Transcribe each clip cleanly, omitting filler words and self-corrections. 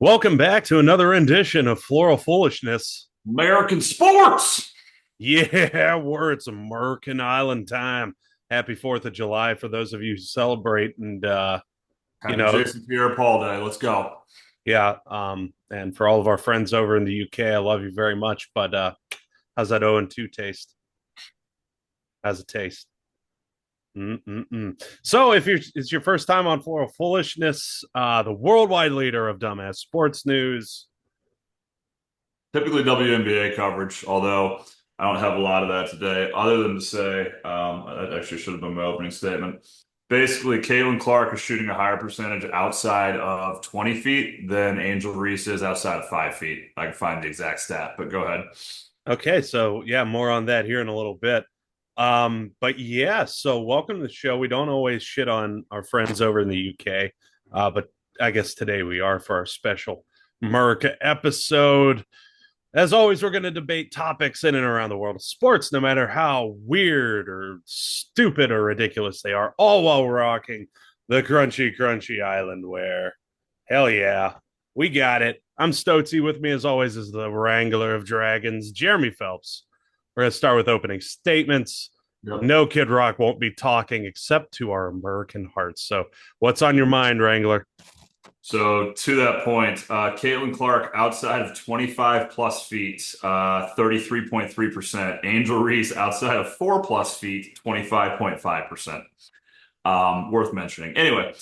Welcome back to another rendition of Floral Foolishness. American sports. Yeah, it's American Island time. Happy 4th of July for those of you who celebrate. And, you Happy know, Jason Pierre-Paul Day. Let's go. yeah. And for all of our friends over in the UK, I love you very much. But how's that 0-2 taste? How's it taste? Mm-mm-mm. So, if it's your first time on Floral Foolishness, the worldwide leader of dumbass sports news. Typically WNBA coverage, although I don't have a lot of that today, other than to say, that actually should have been my opening statement. Basically, Caitlin Clark is shooting a higher percentage outside of 20 feet than Angel Reese is outside of 5 feet. I can find the exact stat, but go ahead. Okay, so yeah, more on that here in a little bit. But yeah, so welcome to the show. We don't always shit on our friends over in the UK, but I guess today we are for our special America episode. As always, we're going to debate topics in and around the world of sports, no matter how weird or stupid or ridiculous they are, all while rocking the crunchy island where, hell yeah, we got it. I'm Stoczy. With me, as always, is the Wrangler of Dragons, Jeremy Phelps. We're going to start with opening statements. Yep. No, Kid Rock won't be talking except to our American hearts. So, what's on your mind, Wrangler? So to that point, Caitlin Clark outside of 25 plus feet, 33.3%. Angel Reese outside of 4 plus feet, 25.5%. Worth mentioning. Anyway,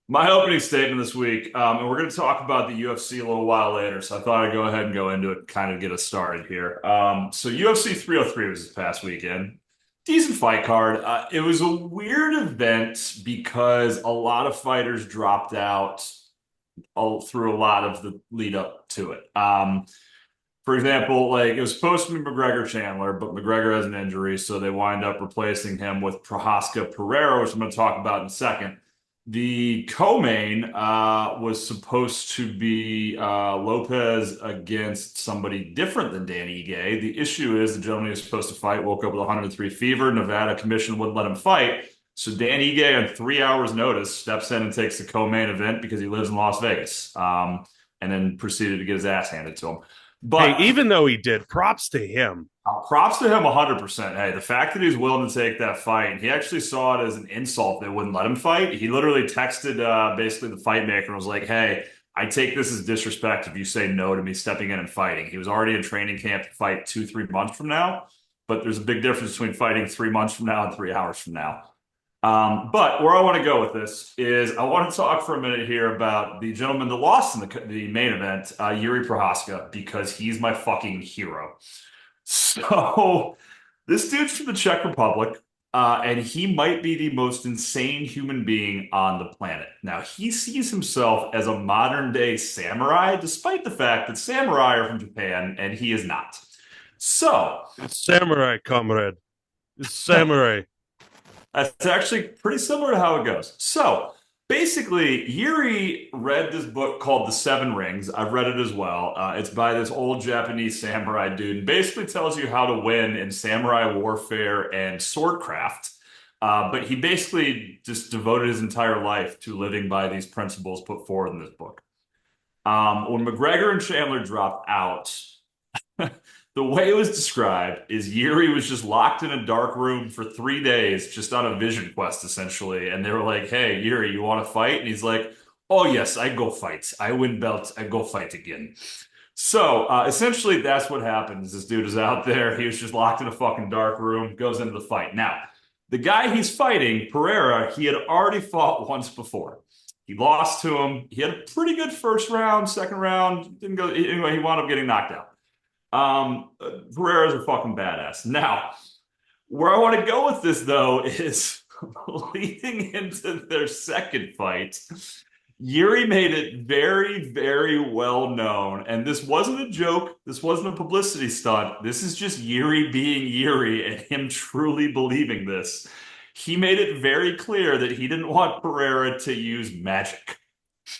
my opening statement this week, and we're going to talk about the UFC a little while later, so I thought I'd go ahead and go into it and kind of get us started here. So UFC 303 was this past weekend. Decent fight card. It was a weird event because a lot of fighters dropped out all through a lot of the lead up to it. For example, like it was supposed to be McGregor Chandler, but McGregor has an injury, so they wind up replacing him with Prohaska Pereira, which I'm going to talk about in a second. The co-main was supposed to be Lopez against somebody different than Danny Ige. The issue is the gentleman he was supposed to fight woke up with 103 fever. Nevada commission wouldn't let him fight. So Dan Ige, on 3 hours' notice, steps in and takes the co-main event because he lives in Las Vegas, and then proceeded to get his ass handed to him. Hey, But even though he did, props to him. props to him 100%. Hey, the fact that he's willing to take that fight, he actually saw it as an insult. They wouldn't let him fight. He literally texted basically the fight maker and was like, hey, I take this as disrespect if you say no to me stepping in and fighting. He was already in training camp to fight 2, 3 months from now, but there's a big difference between fighting 3 months from now and 3 hours from now. But where I want to go with this is I want to talk for a minute here about the gentleman that lost in the main event, Yuri Prohaska, because he's my fucking hero. So this dude's from the Czech Republic, and he might be the most insane human being on the planet. Now, he sees himself as a modern day samurai, despite the fact that samurai are from Japan and he is not. So, It's samurai, comrade. It's samurai. that's actually pretty similar to how it goes. So basically, Yuri read this book called The Seven Rings. I've read it as well. It's by this old Japanese samurai dude, and basically tells you how to win in samurai warfare and swordcraft. But he basically just devoted his entire life to living by these principles put forward in this book. When McGregor and Chandler dropped out, the way it was described is Yuri was just locked in a dark room for 3 days, just on a vision quest, essentially. And they were like, hey, Yuri, you want to fight? And he's like, oh, yes, I go fight. I win belts. I go fight again. So essentially, that's what happens. This dude is out there. He was just locked in a fucking dark room, goes into the fight. Now, the guy he's fighting, Pereira, he had already fought once before. He lost to him. He had a pretty good first round, second round. Didn't go anyway. He wound up getting knocked out. Pereira's a fucking badass. Now, where I want to go with this though is leading into their second fight. Yuri made it very well known, and this wasn't a joke. This wasn't a publicity stunt. This is just Yuri being Yuri and him truly believing this. He made it very clear that he didn't want Pereira to use magic,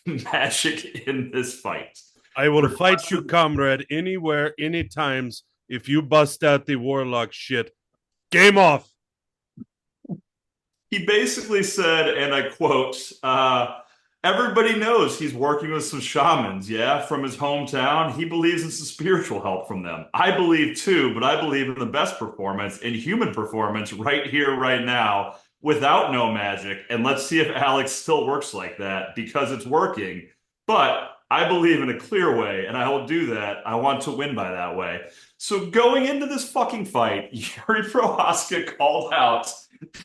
magic in this fight. I will fight you, comrade, anywhere, any times. If you bust out the warlock shit, game off. He basically said, and I quote, Everybody knows he's working with some shamans, yeah, from his hometown. He believes in some spiritual help from them. I believe too, but I believe in the best performance, in human performance right here, right now, without no magic. And let's see if Alex still works like that because it's working. But I believe in a clear way, and I will do that. I want to win by that way. So going into this fucking fight, Yuri Prohaska called out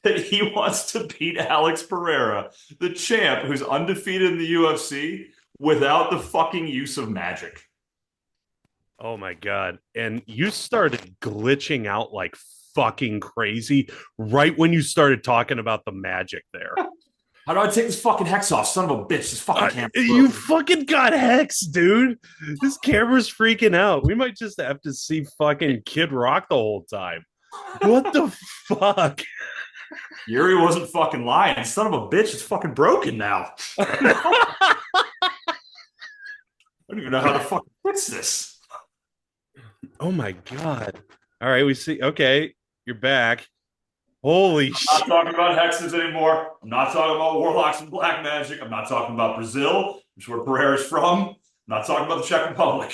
that he wants to beat Alex Pereira, the champ who's undefeated in the UFC, without the fucking use of magic. Oh my God. And you started glitching out like fucking crazy right when you started talking about the magic there. How do I take this fucking hex off? Son of a bitch, this fucking camera's You broken. fucking got hex, dude. This camera's freaking out. We might just have to see fucking Kid Rock the whole time. What the fuck? Yuri wasn't fucking lying. Son of a bitch, it's fucking broken now. I don't even know how to fucking fix this. Oh my God. All right, we see. Okay, you're back. Holy I'm not shit. talking about hexes anymore. I'm not talking about warlocks and black magic. I'm not talking about Brazil, which is where Pereira's from. I'm not talking about the Czech Republic.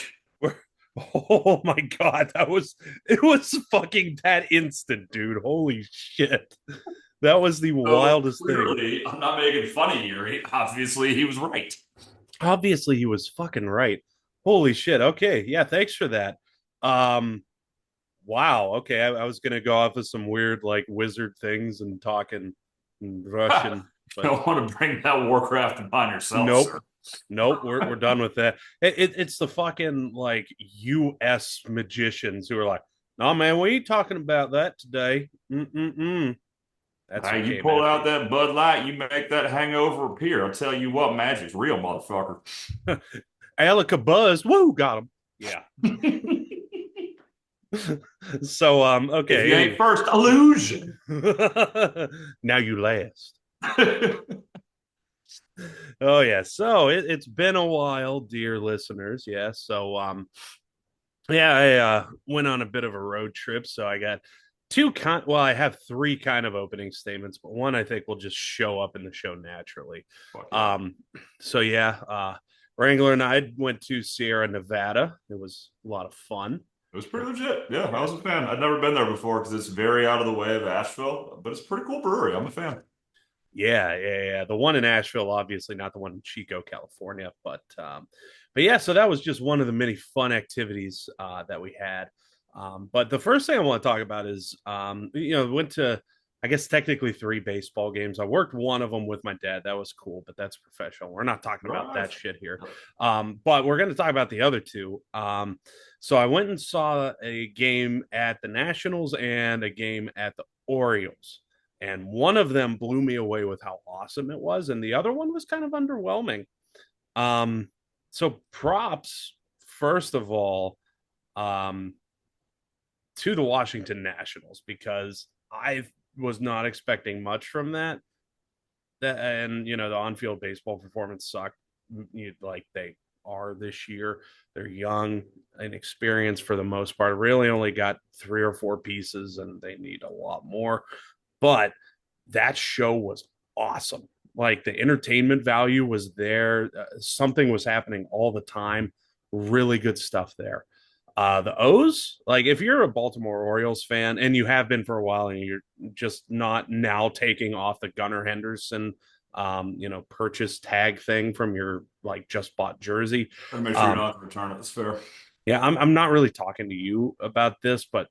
Oh my God. It was fucking that instant, dude. Holy shit. That was the So wildest thing. clearly, I'm not making fun of Yuri. Obviously, he was right. Obviously, he was fucking right. Holy shit. Okay. Yeah, thanks for that. Um, wow. Okay. I was gonna go off of some weird like wizard things and talking in Russian, You but don't want to bring that Warcraft upon yourself, nope. sir. Nope, we're done with that. It's the fucking like U.S. magicians who are like, "No, man, we ain't talking about that today." Mm-mm-mm. That's who You came pull after out that Bud Light, you make that hangover appear. I'll tell you what, magic's real, motherfucker. you. Alaka Buzz, woo, got him. Yeah. So If okay. you ain't Anyway, first, illusion. now you last. Oh yeah. So it's been a while, dear listeners. Yeah. So yeah, I went on a bit of a road trip, so I got well, I have three kind of opening statements, but one I think will just show up in the show naturally. Fuck yeah. Um, so yeah, Wrangler and I went to Sierra Nevada. It was a lot of fun. It was pretty legit. Yeah, I Yeah, was a fan. I'd never been there before because it's very out of the way of Asheville, but it's a pretty cool brewery. I'm a fan. yeah. The one in Asheville, obviously not the one in Chico, California, but yeah. So that was just one of the many fun activities that we had. But the first thing I want to talk about is, went to, I guess technically three baseball games. I worked one of them with my dad. That was cool, but that's professional. We're not talking about Right. that shit here. But we're going to talk about the other two. So I went and saw a game at the Nationals and a game at the Orioles, and one of them blew me away with how awesome it was, and the other one was kind of underwhelming. Um, so props first of all, um, to the Washington Nationals because I was not expecting much from that. And the on-field baseball performance sucked. Like they are this year. They're young, inexperienced for the most part. Really only got three or four pieces, and they need a lot more. But that show was awesome. Like the entertainment value was there. Something was happening all the time. Really good stuff there. The O's, like if you're a Baltimore Orioles fan and you have been for a while and you're just not now taking off the Gunnar Henderson, purchase tag thing from your like just bought jersey. And make sure you're Um, not going to return it. It's fair. yeah, I'm not really talking to you about this, but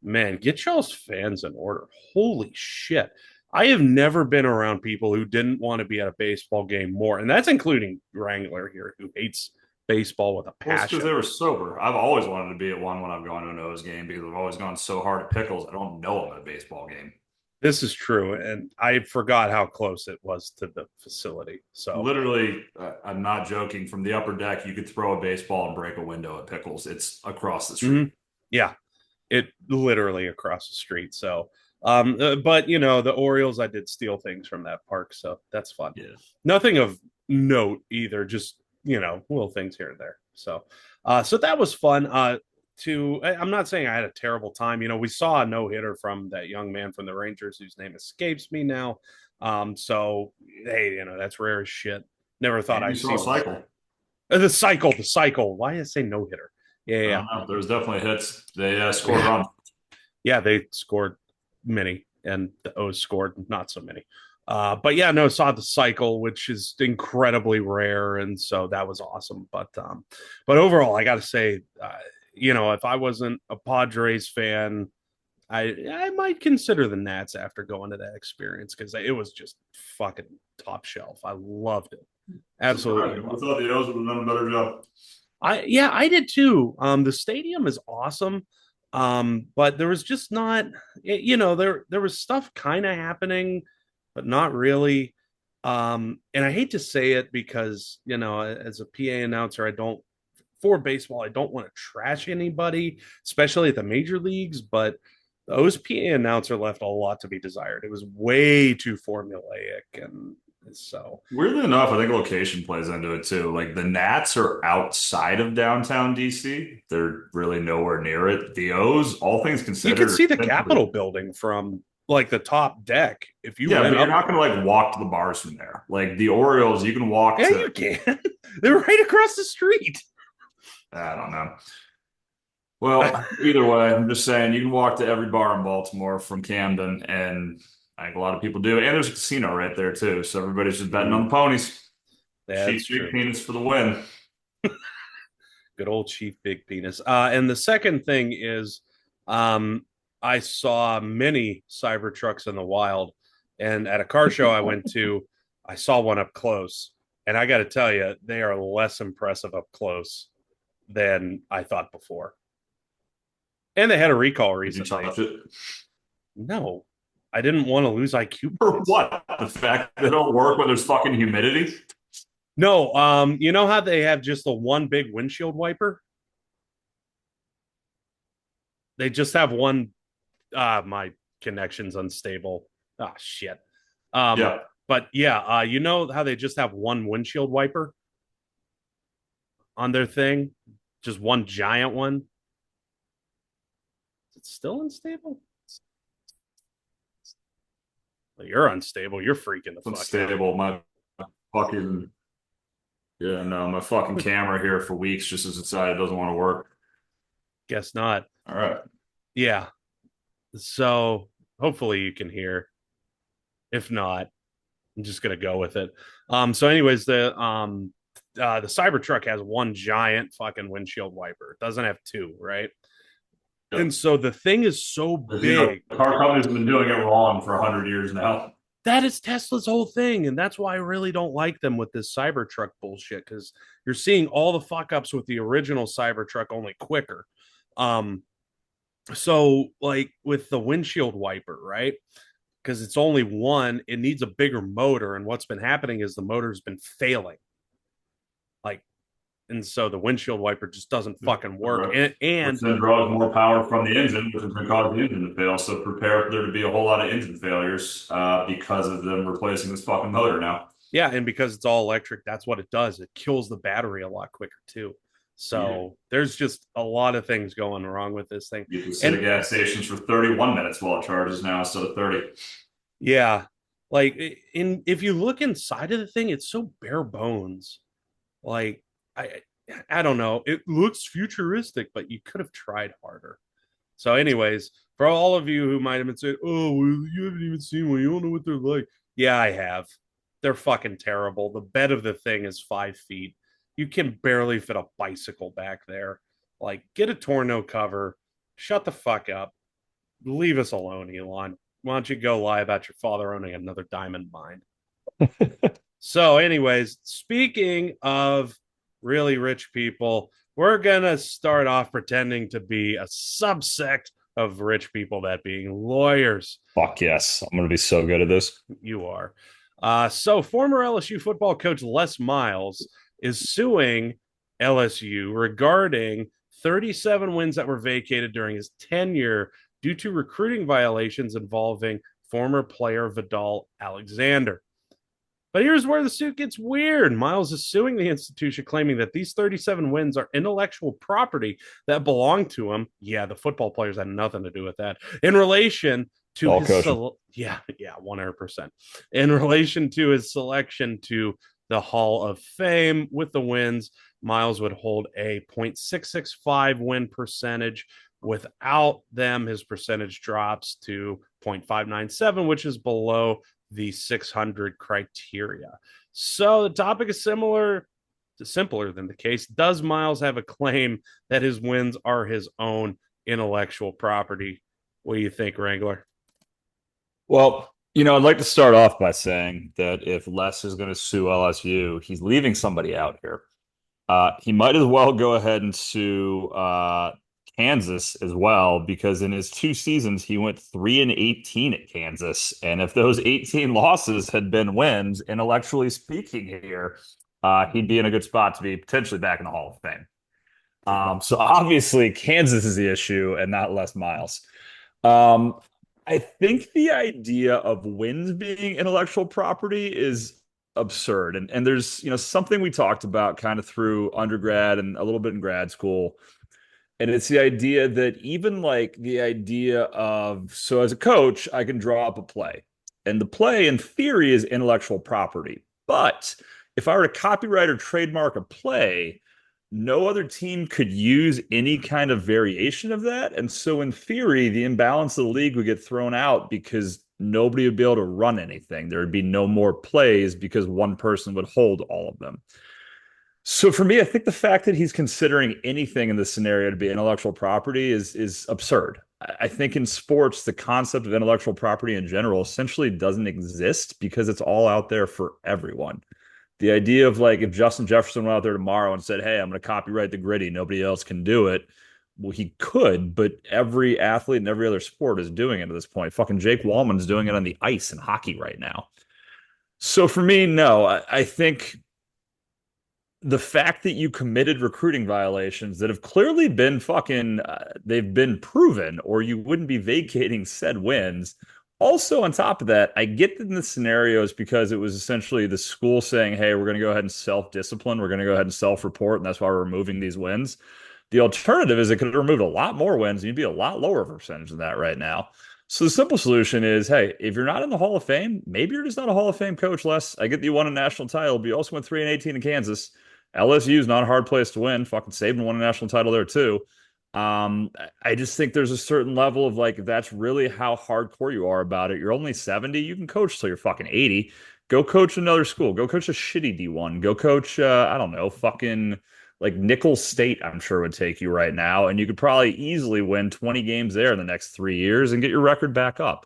man, get y'all's fans in order. Holy shit. I have never been around people who didn't want to be at a baseball game more. And that's including Wrangler here, who hates baseball with a Well, it's because passion. they were sober. I've always wanted to be at one when I've gone to an O's game because I've always gone so hard at pickles. I don't know I'm at a baseball game. This is true. And I forgot how close it was to the facility. So, Literally, I'm not joking. From the upper deck, you could throw a baseball and break a window at pickles. It's across the street. mhm. Yeah, it literally across the street. So, but the Orioles, I did steal things from that park. So that's fun. Yeah. Nothing of note either, just, little things here and there. So that was fun. I'm not saying I had a terrible time. We saw a no hitter from that young man from the Rangers whose name escapes me now. So, hey, that's rare as shit. Never thought And you I'd saw see a one. cycle. The cycle. Why did I say no hitter? Yeah, I yeah, don't know. There was definitely hits. They scored yeah. runs. Yeah, they scored many, and the O's scored not so many. But yeah, no, saw the cycle, which is incredibly rare, and so that was awesome. But overall, I got to say, if I wasn't a Padres fan, I might consider the Nats after going to that experience because it was just fucking top shelf. I loved it, absolutely Surprising. I loved it. thought the O's would have done a better job. I did too. The stadium is awesome. But there was just not, there was stuff kind of happening, but not really. And I hate to say it because, as a PA announcer, for baseball, I don't want to trash anybody, especially at the major leagues, but the O's PA announcer left a lot to be desired. It was way too formulaic. And so Weirdly enough, I think location plays into it too. Like the Nats are outside of downtown DC. They're really nowhere near it. The O's, all things you could considered, see the essentially. Capitol building from like the top deck if you Yeah, went but you're up. not going to like walk to the bars from there. Like the Orioles, you can walk Yeah, to, you can. They're right across the street. I don't know. Well, either way, I'm just saying you can walk to every bar in Baltimore from Camden, and I think a lot of people do. And there's a casino right there too, so everybody's just betting on Mm, the ponies. that's Cheap big true. penis for the win. Good old Chief Big Penis. And the second thing is, um, I saw many cyber trucks in the wild, and at a car show I went to, I saw one up close, and I got to tell you, they are less impressive up close than I thought before. And they had a recall Did you recently. touch it? No, I didn't want to lose IQ For points. what? The fact they don't work when there's fucking humidity? No, you know how they have just the one big windshield wiper? They just have one. My connection's unstable. Ah, shit. Um, Yeah. but yeah, you know how they just have one windshield wiper on their thing, just one giant one. Is it still unstable? Well, you're unstable. You're freaking the It's fuck out. unstable. My fucking yeah, no, my fucking camera here for weeks just has decided it doesn't want to work. Guess not. All right. Yeah. So hopefully you can hear. If not, I'm just gonna go with it. So anyways, the Cybertruck has one giant fucking windshield wiper. It doesn't have two, right? Yep. And so the thing is so Because big. car companies have been doing it wrong for 100 years now. That is Tesla's whole thing. And that's why I really don't like them with this Cybertruck bullshit, because you're seeing all the fuck ups with the original Cybertruck, only quicker. Um, so like with the windshield wiper, right? Because it's only one, it needs a bigger motor. And what's been happening is the motor's been failing. Like, and so the windshield wiper just doesn't fucking work. Right. And Which then draws more power from the engine, which is going to cause the engine to fail. So prepare for there to be a whole lot of engine failures because of them replacing this fucking motor now. yeah, and because it's all electric, that's what it does. It kills the battery a lot quicker too. Yeah. So there's just a lot of things going wrong with this thing. You can sit at And gas stations for 31 minutes while it charges now instead of 30. yeah, like if you look inside of the thing, it's so bare bones. Like I I don't know. It looks futuristic, but you could have tried harder. So, anyways, for all of you who might have been saying, "Oh, well, you haven't even seen one. You don't know what they're like." Yeah, I have. They're fucking terrible. The bed of the thing is 5 feet. You can barely fit a bicycle back there. Like, get a tonneau cover. Shut the fuck up. Leave us alone, Elon. Why don't you go lie about your father owning another diamond mine? So, anyways, speaking of really rich people, we're gonna start off pretending to be a subsect of rich people, that being lawyers. Fuck yes. I'm going to be so good at this. You are. So, former LSU football coach Les Miles is suing LSU regarding 37 wins that were vacated during his tenure due to recruiting violations involving former player Vidal Alexander. But here's where the suit gets weird. Miles is suing the institution, claiming that these 37 wins are intellectual property that belong to him. Yeah, the football players had nothing to do with that. In relation to All his coaching. yeah, 100%. In relation to his selection to the Hall of Fame. With the wins, Miles would hold a .665 win percentage. Without them, his percentage drops to .597, which is below the 600 criteria. So the topic is simpler than the case. Does Miles have a claim that his wins are his own intellectual property? What do you think, Wrangler? Well, I'd like to start off by saying that if Les is going to sue LSU, he's leaving somebody out here. He might as well go ahead and sue Kansas as well, because in his 2 seasons, he went 3-18 at Kansas. And if those 18 losses had been wins, intellectually speaking here, he'd be in a good spot to be potentially back in the Hall of Fame. So obviously, Kansas is the issue and not Les Miles. Um, I think the idea of wins being intellectual property is absurd. And there's, something we talked about kind of through undergrad and a little bit in grad school. And it's the idea that even like the idea of, so as a coach, I can draw up a play. And the play in theory is intellectual property. But if I were to copyright or trademark a play, no other team could use any kind of variation of that. And so, in theory, the imbalance of the league would get thrown out because nobody would be able to run anything. There would be no more plays because one person would hold all of them. So, for me, I think the fact that he's considering anything in this scenario to be intellectual property is absurd. I think in sports, the concept of intellectual property in general essentially doesn't exist because it's all out there for everyone. The idea of like if Justin Jefferson went out there tomorrow and said, "Hey, I'm going to copyright the gritty, nobody else can do it." Well, he could, but every athlete in every other sport is doing it at this point. Fucking Jake Wallman's doing it on the ice in hockey right now. So for me, no, I think the fact that you committed recruiting violations that have clearly been they've been proven, or you wouldn't be vacating said wins. Also, on top of that, I get that in the scenarios because it was essentially the school saying, hey, we're going to go ahead and self-discipline. We're going to go ahead and self-report, and that's why we're removing these wins. The alternative is it could have removed a lot more wins, and you'd be a lot lower percentage than that right now. So the simple solution is, hey, if you're not in the Hall of Fame, maybe you're just not a Hall of Fame coach, Les. I get that you won a national title, but you also went 3-18 in Kansas. LSU is not a hard place to win. Fucking Saban won a national title there too. I just think there's a certain level of like, that's really how hardcore you are about it. You're only 70. You can coach till you're fucking 80. Go coach another school. Go coach a shitty D1. Go coach, I don't know, fucking like Nicholls State, I'm sure would take you right now. And you could probably easily win 20 games there in the next 3 years and get your record back up.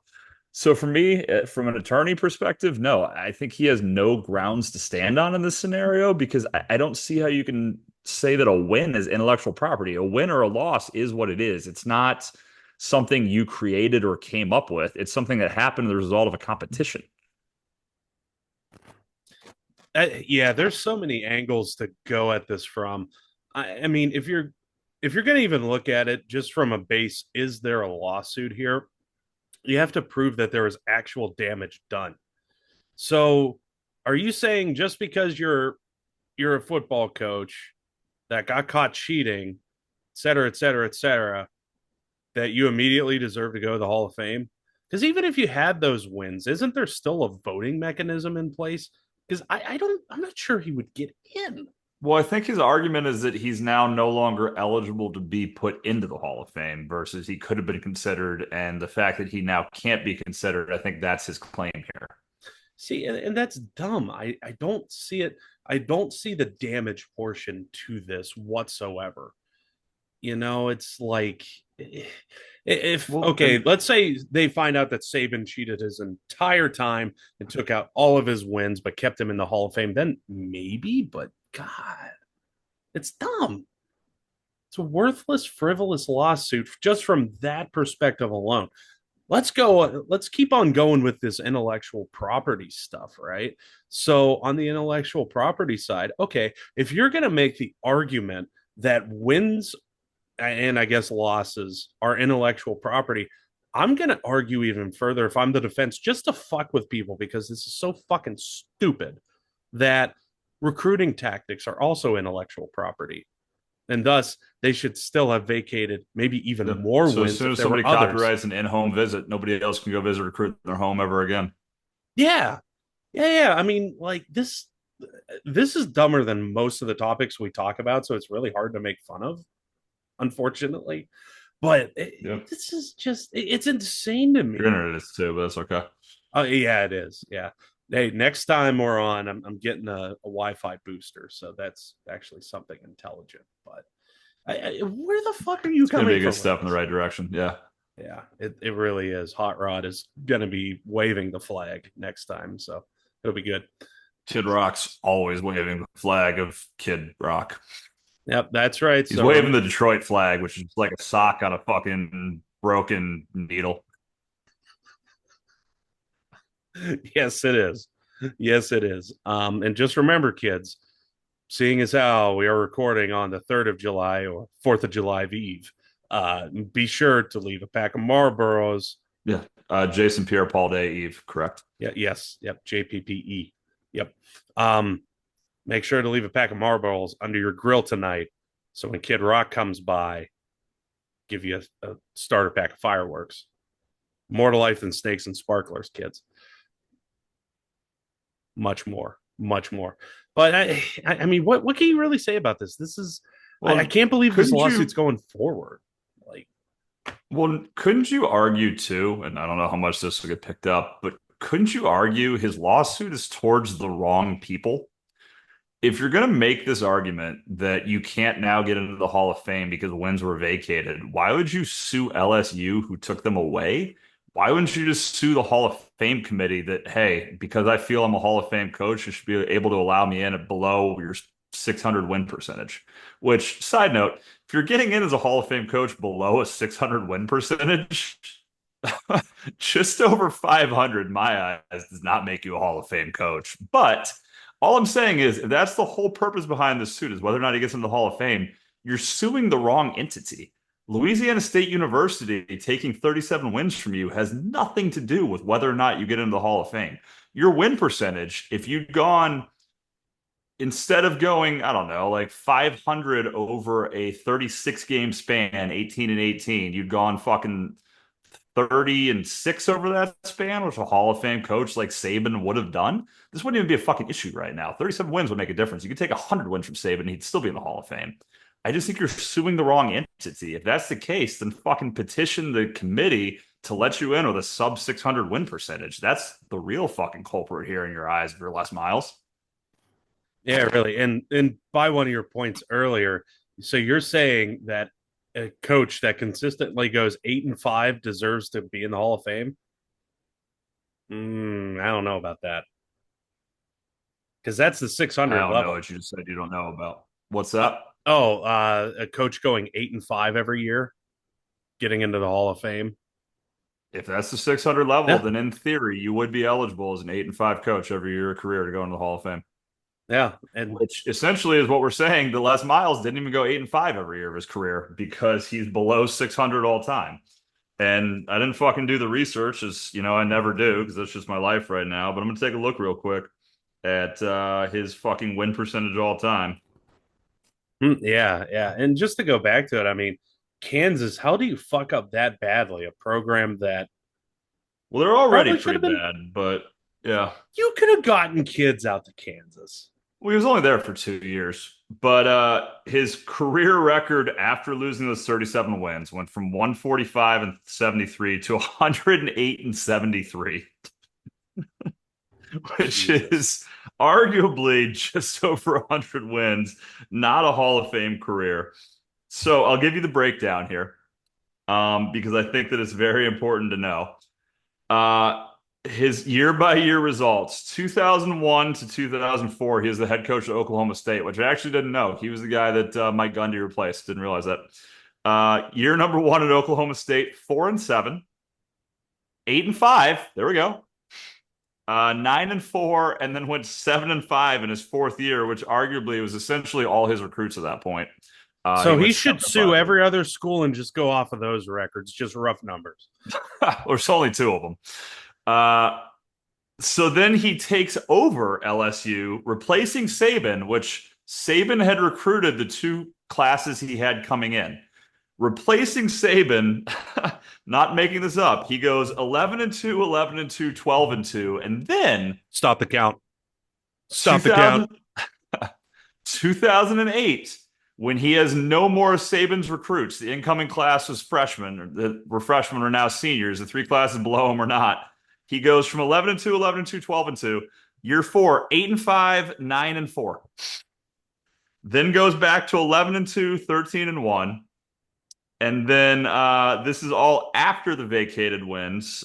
So for me, from an attorney perspective, no, I think he has no grounds to stand on in this scenario because I don't see how you can say that a win is intellectual property. A win or a loss is what it is. It's not something you created or came up with. It's something that happened as a result of a competition. Yeah, there's so many angles to go at this from. I mean, if you're going to even look at it just from a base, is there a lawsuit here? You have to prove that there was actual damage done. So, are you saying just because you're a football coach that got caught cheating, et cetera, et cetera, et cetera, that you immediately deserve to go to the Hall of Fame? Because even if you had those wins, isn't there still a voting mechanism in place? Because I'm not sure he would get in. Well, I think his argument is that he's now no longer eligible to be put into the Hall of Fame versus he could have been considered. And the fact that he now can't be considered, I think that's his claim here. See, and that's dumb. I don't see it. I don't see the damage portion to this whatsoever. It's like if Well, okay, let's say they find out that Saban cheated his entire time and took out all of his wins, but kept him in the Hall of Fame, then maybe, but God, it's dumb. It's a worthless, frivolous lawsuit just from that perspective alone. Let's keep on going with this intellectual property stuff, right? So on the intellectual property side, okay, if you're going to make the argument that wins and I guess losses are intellectual property, I'm going to argue even further if I'm the defense just to fuck with people because this is so fucking stupid that recruiting tactics are also intellectual property. And thus, they should still have vacated maybe even more so as wins soon if as there somebody were others. copyrights an in-home visit, nobody else can go visit a recruit in their home ever again. Yeah. Yeah. I mean, like this. this is dumber than most of the topics we talk about, so it's really hard to make fun of, unfortunately. But Yep. this is just, it's insane to Your me. internet is too, but that's okay. Oh, yeah, it is. Yeah. Hey, next time we're on, I'm getting a Wi-Fi booster, so that's actually something intelligent. But where the fuck are you It's gonna be coming a good from with step in the this? right direction. Yeah. Yeah, it really is. Hot Rod is going to be waving the flag next time, so it'll be good. Kid Rock's always waving the flag of Kid Rock. Yep, that's right. He's So waving the Detroit flag, which is like a sock on a fucking broken needle. yes, it is. Yes, it is. And just remember, kids, seeing as how we are recording on the 3rd of July or 4th of July Eve, be sure to leave a pack of Marlboros. Yeah. Jason Pierre Paul Day Eve, correct. Yeah, yes, yep, JPPE. Yep. Um, Make sure to leave a pack of Marlboros under your grill tonight. So when Kid Rock comes by, give you a starter pack of fireworks. More to life than snakes and sparklers, kids. Much more, much more. But I mean, what can you really say about this? This is, I Well, can't believe this couldn't lawsuit's you going forward. Like, couldn't you argue too, and I don't know how much this will get picked up, but couldn't you argue his lawsuit is towards the wrong people? If you're going to make this argument that you can't now get into the Hall of Fame because wins were vacated, why would you sue LSU who took them away? Why wouldn't you just sue the Hall of Fame committee that, hey, because I feel I'm a Hall of Fame coach, you should be able to allow me in at below your 600 win percentage? Which, side note, if you're getting in as a Hall of Fame coach below a 600 win percentage, just over 500 in my eyes does not make you a Hall of Fame coach. But all I'm saying is, if that's the whole purpose behind this suit is whether or not he gets into the Hall of Fame, you're suing the wrong entity. Louisiana State University taking 37 wins from you has nothing to do with whether or not you get into the Hall of Fame. Your win percentage, if you'd gone instead of going, I don't know, like 500 over a 36 game span, 18 and 18, you'd gone fucking 30-6 over that span, which a Hall of Fame coach like Saban would have done. This wouldn't even be a fucking issue right now. 37 wins would make a difference. You could take 100 wins from Saban and he'd still be in the Hall of Fame. I just think you're suing the wrong entity. If that's the case, then fucking petition the committee to let you in with a sub 600 win percentage. That's the real fucking culprit here in your eyes if you're Les Miles. yeah, really. And by one of your points earlier, so you're saying that a coach that consistently goes 8-5 deserves to be in the Hall of Fame? I don't know about that because that's the I 600 don't know level. what you just said you don't know about. What's that? A coach going 8-5 every year, getting into the Hall of Fame. If that's the 600 level, Yeah, then in theory, you would be eligible as an 8-5 coach every year of career to go into the Hall of Fame. yeah, and Which essentially is what we're saying. The Les Miles didn't even go 8-5 every year of his career because he's below 600 all time. And I didn't fucking do the research, as you know, I never do because that's just my life right now. But I'm gonna take a look real quick at his fucking win percentage all time. yeah, yeah. And just to go back to it, I mean, Kansas, how do you fuck up that badly? A program that Well, they're already probably should pretty have been, bad, but yeah. you could have gotten kids out to Kansas. Well, he was only there for 2 years, but his career record after losing those 37 wins went from 145 and 73 to 108 and 73, which Jesus. is arguably just over 100 wins, not a Hall of Fame career. So I'll give you the breakdown here, because I think that it's very important to know. Uh, his year by year results 2001 to 2004, he was the head coach at Oklahoma State, which I actually didn't know. He was the guy that Mike Gundy replaced. Didn't realize that. Year number one at Oklahoma State, 4-7, 8-5. There we go. 9-4, and then went 7-5 in his fourth year, which arguably was essentially all his recruits at that point. He So he went should 7-5. sue every other school and just go off of those records, just rough numbers. There's only two of them. So then he takes over LSU, replacing Saban, which Saban had recruited the two classes he had coming in. Replacing Saban, not making this up, he goes 11-2, 11-2, 12-2, and then Stop the count. Stop the count. 2000, 2008, when he has no more Saban's recruits. The incoming class was freshmen, or that were freshmen are now seniors. The three classes below him are not. He goes from 11 and 2, 11 and 2, 12 and 2. Year four, 8 and 5, 9 and 4. Then goes back to 11 and 2, 13 and 1. And then this is all after the vacated wins.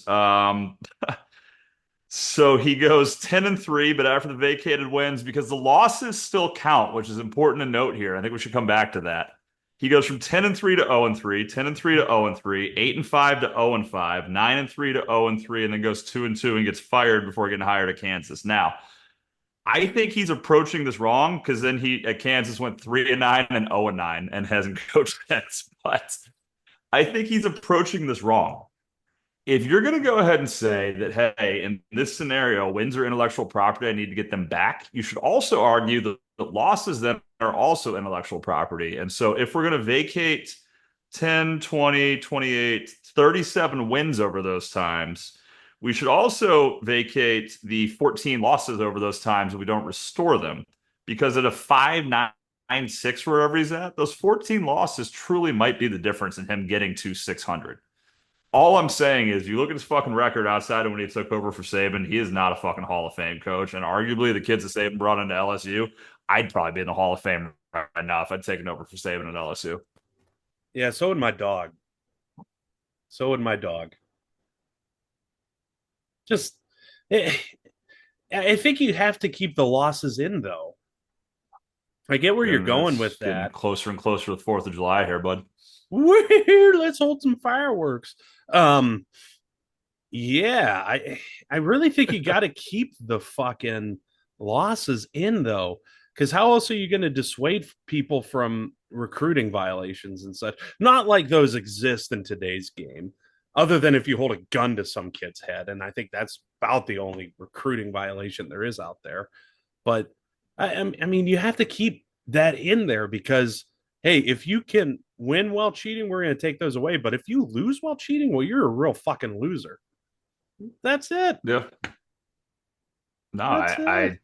So he goes 10 and 3, but after the vacated wins, because the losses still count, which is important to note here. I think we should come back to that. He goes from 10 and 3 to 0 and 3, 10 and 3 to 0 and 3, 8 and 5 to 0 and 5, 9 and 3 to 0 and 3, and then goes 2 and 2 and gets fired before getting hired at Kansas. Now, I think he's approaching this wrong because then he at Kansas went 3 and 9 and 0 and 9 and hasn't coached since. But I think he's approaching this wrong. If you're going to go ahead and say that, hey, in this scenario, wins are intellectual property, I need to get them back, you should also argue that the losses then are also intellectual property. And so if we're going to vacate 10, 20, 28, 37 wins over those times, we should also vacate the 14 losses over those times and we don't restore them. Because at a 5.96, wherever he's at, those 14 losses truly might be the difference in him getting to 600. All I'm saying is, you look at his fucking record outside of when he took over for Saban, he is not a fucking Hall of Fame coach. And arguably, the kids that Saban brought into LSU, I'd probably be in the Hall of Fame right now if I'd taken over for Saban at LSU. Yeah, so would my dog. So would my dog. Just, eh, I think you have to keep the losses in, though. I get where you're And going it's with getting that. closer and closer to the 4th of July here, bud. Weird. Let's hold some fireworks. Um, yeah, I really think you got to keep the fucking losses in though, because how else are you going to dissuade people from recruiting violations and such? Not like those exist in today's game, other than if you hold a gun to some kid's head, and I think that's about the only recruiting violation there is out there. But I mean, you have to keep that in there because hey, if you can win while cheating, we're going to take those away. But if you lose while cheating, well, you're a real fucking loser. That's it. Yeah. No, That's it.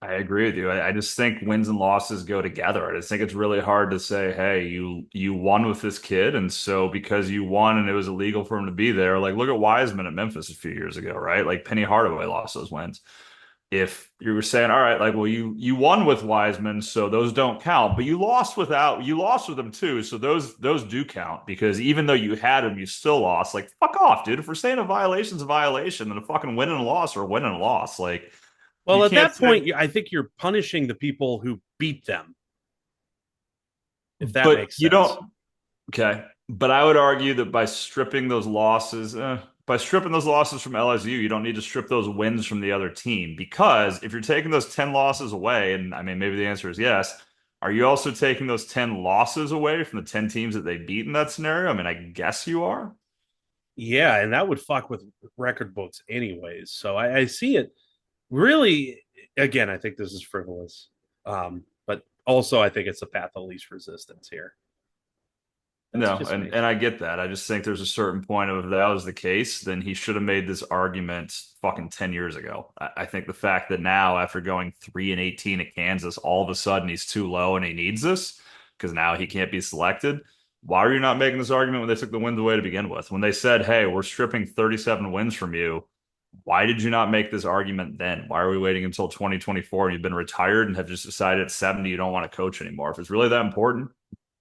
I agree with you. I just think wins and losses go together. I just think it's really hard to say, hey, you won with this kid, and so because you won and it was illegal for him to be there, like look at Wiseman at Memphis a few years ago, right? Like Penny Hardaway lost those wins. If you were saying, all right, like, well, you won with Wiseman, so those don't count, but you lost with them too, so those do count because even though you had them, you still lost. Like, fuck off, dude. If we're saying a violation's a violation, then a fucking win and a loss or a win and a loss. Like, you Well, at can't that say, point, I think you're punishing the people who beat them, if that but makes you sense. don't. Okay, but I would argue that by stripping those losses from LSU, you don't need to strip those wins from the other team because if you're taking those 10 losses away, and I mean maybe the answer is yes, are you also taking those 10 losses away from the 10 teams that they beat in that scenario? I mean, I guess you are. Yeah, and that would fuck with record books anyways. So I see it really. Again, I think this is frivolous, but also I think it's the path of least resistance here. That's No, just me. and I get that. I just think there's a certain point of if that was the case, then he should have made this argument fucking 10 years ago. I think the fact that now, after going 3 and 18 at Kansas, all of a sudden he's too low and he needs this because now he can't be selected. Why are you not making this argument when they took the wins away to begin with? When they said, hey, we're stripping 37 wins from you, why did you not make this argument then? Why are we waiting until 2024 and you've been retired and have just decided at 70 you don't want to coach anymore? If it's really that important,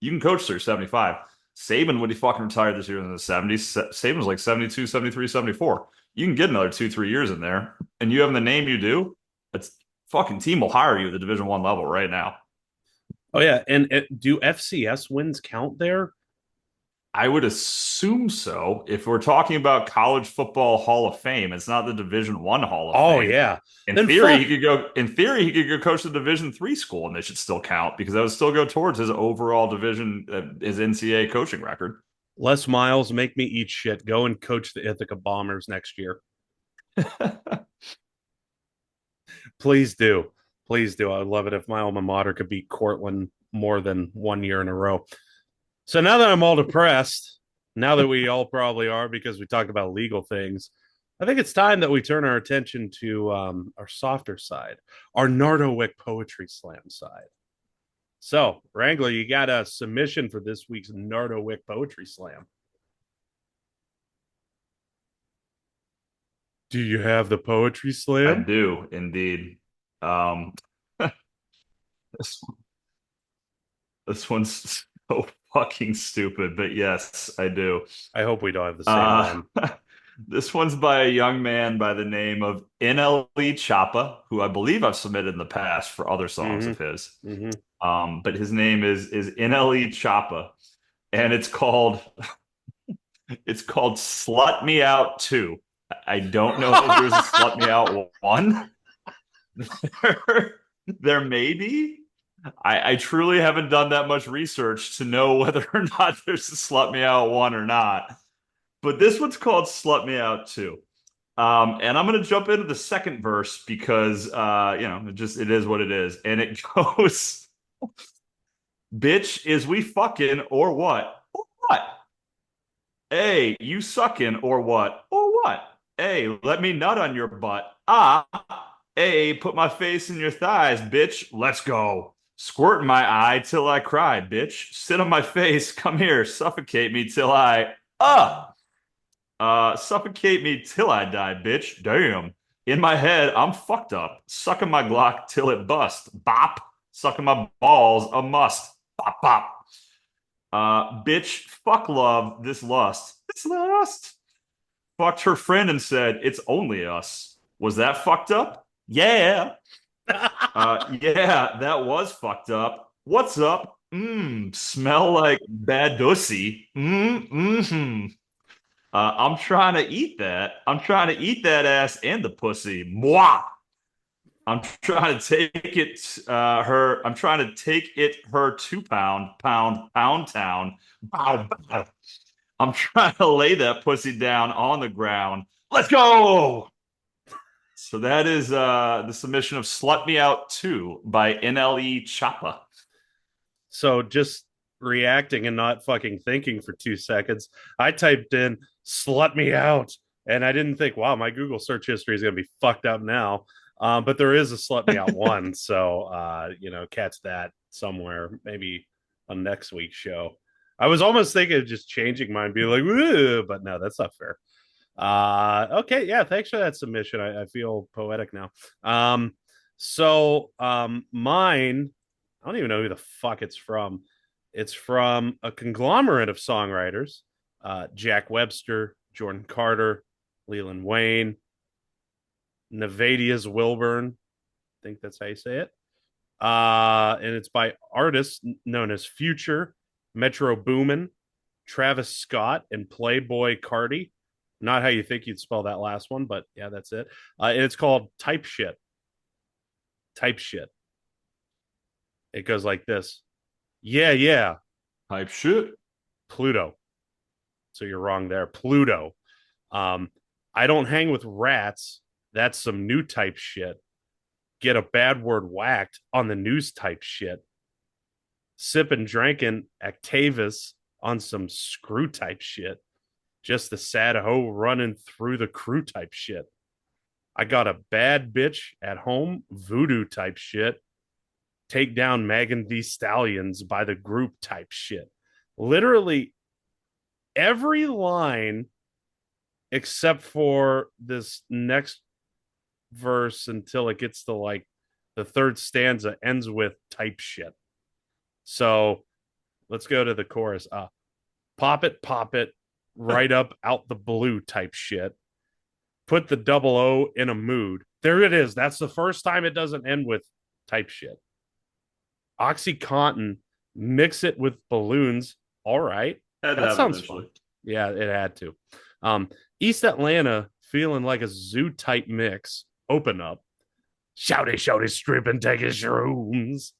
you can coach through 75. Saban, when he fucking retired this year in the 70s, Saban was like 72, 73, 74. You can get another 2, 3 years in there, and you have the name you do, it's fucking team will hire you at the Division One level right now. Oh yeah, and do FCS wins count there? I would assume so. If we're talking about college football Hall of Fame, it's not the Division One Hall of Oh Fame. yeah. In Then theory, fuck. he could go. In theory, he could go coach the Division Three school, and they should still count because that would still go towards his overall division, his NCAA coaching record. Les Miles, make me eat shit. Go and coach the Ithaca Bombers next year. Please do. Please do. I would love it if my alma mater could beat Cortland more than 1 year in a row. So now that I'm all depressed, now that we all probably are because we talked about legal things, I think it's time that we turn our attention to our softer side, our Nardowick Poetry Slam side. So, Wrangler, you got a submission for this week's Nardowick Poetry Slam. Do you have the Poetry I Slam? do indeed. Um, this, this one's so fucking stupid, but yes, I do. I hope we don't have the same Uh, one. this one's by a young man by the name of NLE Choppa, who I believe I've submitted in the past for other songs of Mm-hmm. his. Mm-hmm. But his name is NLE Choppa, and it's called Slut Me Out 2. I don't know if there's a Slut Me Out 1. There may be. I truly haven't done that much research to know whether or not there's a Slut Me Out 1 or not. But this one's called Slut Me Out 2. And I'm gonna jump into the second verse because it is what it is. And it goes, bitch, is we fucking or what? Or what? Hey, you sucking or what? Or what? Hey, let me nut on your butt. Ah, hey, put my face in your thighs, bitch. Let's go. Squirt in my eye till I cry, bitch. Sit on my face. Come here. Suffocate me till suffocate me till I die, bitch. Damn. In my head, I'm fucked up. Sucking my Glock till it bust. Bop. Sucking my balls, a must. Bop, bop. Bitch, fuck love, this lust. This lust. Fucked her friend and said, it's only us. Was that fucked up? Yeah. Yeah, that was fucked up. What's up? Smell like bad pussy. Mm-hmm. I'm trying to eat that. I'm trying to eat that ass and the pussy. Mwah! I'm trying to take it, I'm trying to take it, her 2 pound, pound town. Bow, bow. I'm trying to lay that pussy down on the ground. Let's go. So that is the submission of Slut Me Out 2 by NLE Choppa. So just reacting and not fucking thinking for 2 seconds, I typed in "slut me out" and I didn't think, wow, my Google search history is going to be fucked up now. But there is a "slut me out" one, so catch that somewhere, maybe on next week's show. I was almost thinking of just changing mine, being like, "Woo," but no, that's not fair. Okay, yeah, thanks for that submission. I feel poetic now. Mine, I don't even know who the fuck it's from. It's from a conglomerate of songwriters: Jack Webster, Jordan Carter, Leland Wayne, Nevadia's Wilburn. I think that's how you say it. And it's by artists known as Future, Metro Boomin, Travis Scott, and Playboy Cardi. Not how you think you'd spell that last one, but yeah, that's it. And it's called Type Shit. Type Shit. It goes like this. Yeah, yeah, Type shit. Pluto. So you're wrong there. Pluto. Um, I don't hang with rats. That's some new type shit. Get a bad word whacked on the news type shit. Sipping, drinking Actavis on some screw type shit. Just the sad hoe running through the crew type shit. I got a bad bitch at home, voodoo type shit. Take down Megan Thee Stallions by the group type shit. Literally every line except for this next verse until it gets to like the third stanza ends with type shit. So let's go to the chorus. Pop it, right up out the blue type shit. Put the double O in a mood. There it is. That's the first time it doesn't end with type shit. Oxycontin, mix it with balloons. All right. Had to That happen sounds fun. eventually. Yeah, it had to. East Atlanta, feeling like a zoo type mix. Open up. Shouty, strip and take his shrooms.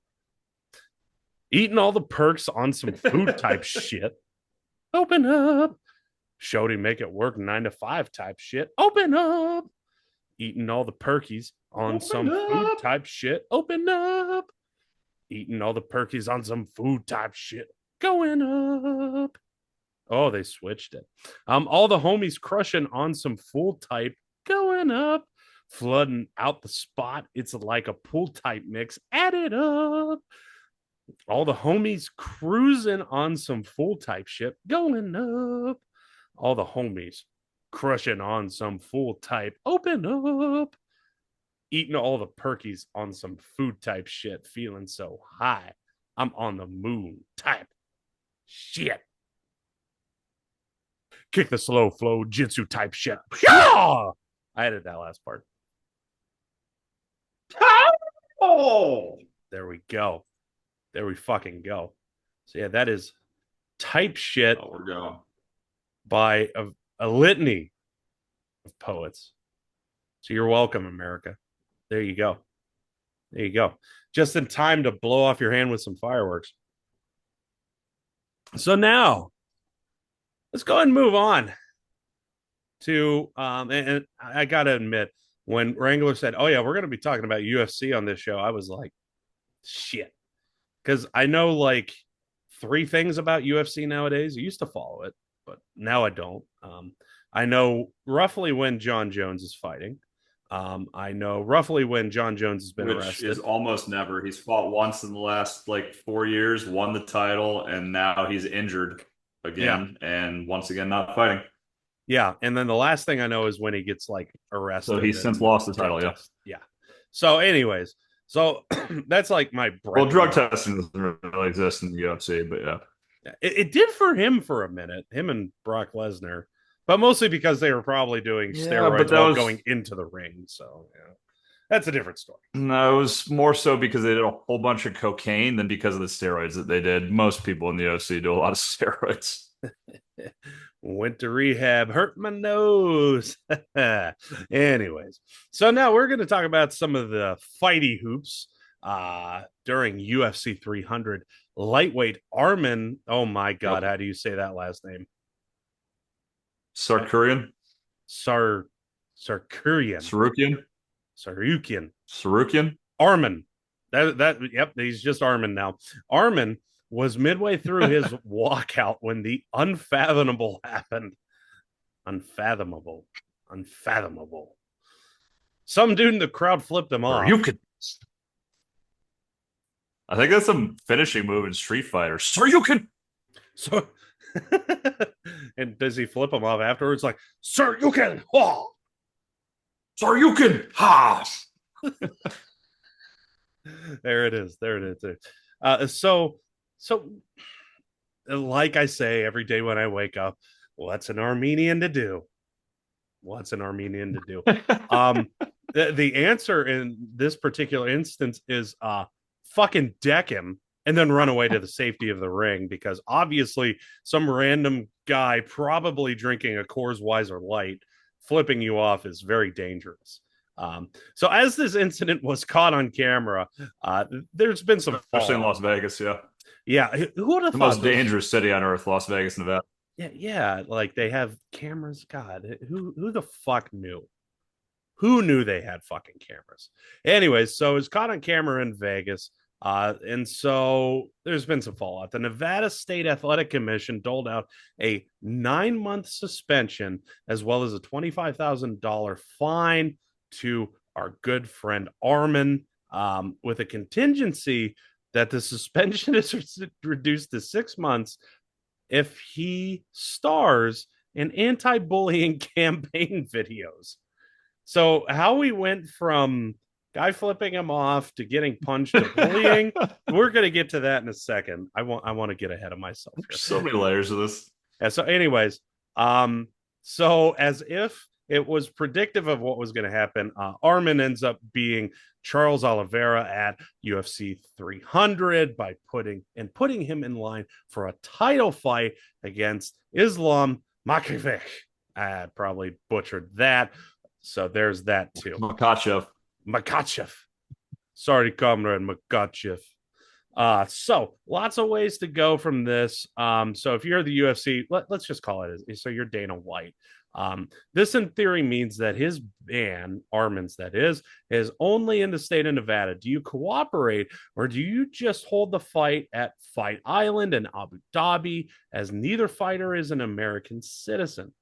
Eating all the perks on some food type shit. Open up. Shouty, make it work 9 to 5 type shit. Open up. Eating all the perkies on some food type shit. Open up. Eating all the perkies on some food type shit. Going up. Oh, they switched it. All the homies crushing on some fool type going up, flooding out the spot. It's like a pool type mix. Add it up. All the homies cruising on some full type shit, going up. All the homies crushing on some full type, open up. Eating all the perkies on some food type shit, feeling so high. I'm on the moon type shit. Kick the slow flow, jitsu type shit. I added that last part. Oh, there we go. There we fucking go. So yeah, that is type shit. Oh, we're going by a litany of poets. So you're welcome, America. There you go. There you go. Just in time to blow off your hand with some fireworks. So now, let's go ahead and move on to, and I got to admit, when Wrangler said, oh, yeah, we're going to be talking about UFC on this show, I was like, shit. Because I know like 3 things about UFC nowadays. I used to follow it, but now I don't. I know roughly when John Jones is fighting. I know roughly when John Jones has been which arrested. is almost never. He's fought once in the last like 4 years, won the title, and now he's injured again, and once again not fighting. Yeah, and then the last thing I know is when he gets like arrested. So he's since lost the title. Yeah. Yeah. So, anyways, so that's like my Well, drug testing doesn't really exist in the UFC, but yeah. It did for him for a minute, him and Brock Lesnar, but mostly because they were probably doing steroids while going into the ring. So, yeah, that's a different story. No, it was more so because they did a whole bunch of cocaine than because of the steroids that they did. Most people in the UFC do a lot of steroids. Went to rehab, hurt my nose. Anyways, so now we're going to talk about some of the fighty hoops during UFC 300. Lightweight Armin. Oh my God, how do you say that last name? Sarkurian. Sarkurian. Sarukian. Armin. Yep, he's just Armin now. Armin was midway through his walkout when the unfathomable happened. Unfathomable. Some dude in the crowd flipped him off. You could. I think that's some finishing move in Street Fighter. Sir, you can. So, and does he flip him off afterwards? Like, sir, you can. Oh. Sir, you can. Ha. There it is. So, like I say every day when I wake up, what's an Armenian to do? The answer in this particular instance is fucking deck him and then run away to the safety of the ring, because obviously some random guy probably drinking a Coors Weiser Light flipping you off is very dangerous. So as this incident was caught on camera, there's been some especially in Las Vegas. Yeah, who would have the thought most dangerous city on earth, Las Vegas, Nevada. Yeah, like they have cameras. God, who the fuck knew? Who knew they had fucking cameras? Anyways, so it's caught on camera in Vegas. And so there's been some fallout. The Nevada State Athletic Commission doled out a 9-month suspension as well as a $25,000 fine to our good friend Armin, with a contingency that the suspension is reduced to 6 months if he stars in anti-bullying campaign videos. So how we went from guy flipping him off to getting punched to bullying, we're going to get to that in a second. I want to get ahead of myself here. There's so many layers of this. Yeah, so anyways, so as if it was predictive of what was going to happen, Armin ends up being Charles Oliveira at UFC 300 by putting him in line for a title fight against Islam Makhachev. I probably butchered that. So there's that too. Makhachev. Sorry, comrade Makhachev. So lots of ways to go from this. So if you're the UFC, let's just call it. So you're Dana White. This in theory means that his ban, Armin's that is only in the state of Nevada. Do you cooperate, or do you just hold the fight at Fight Island in Abu Dhabi, as neither fighter is an American citizen?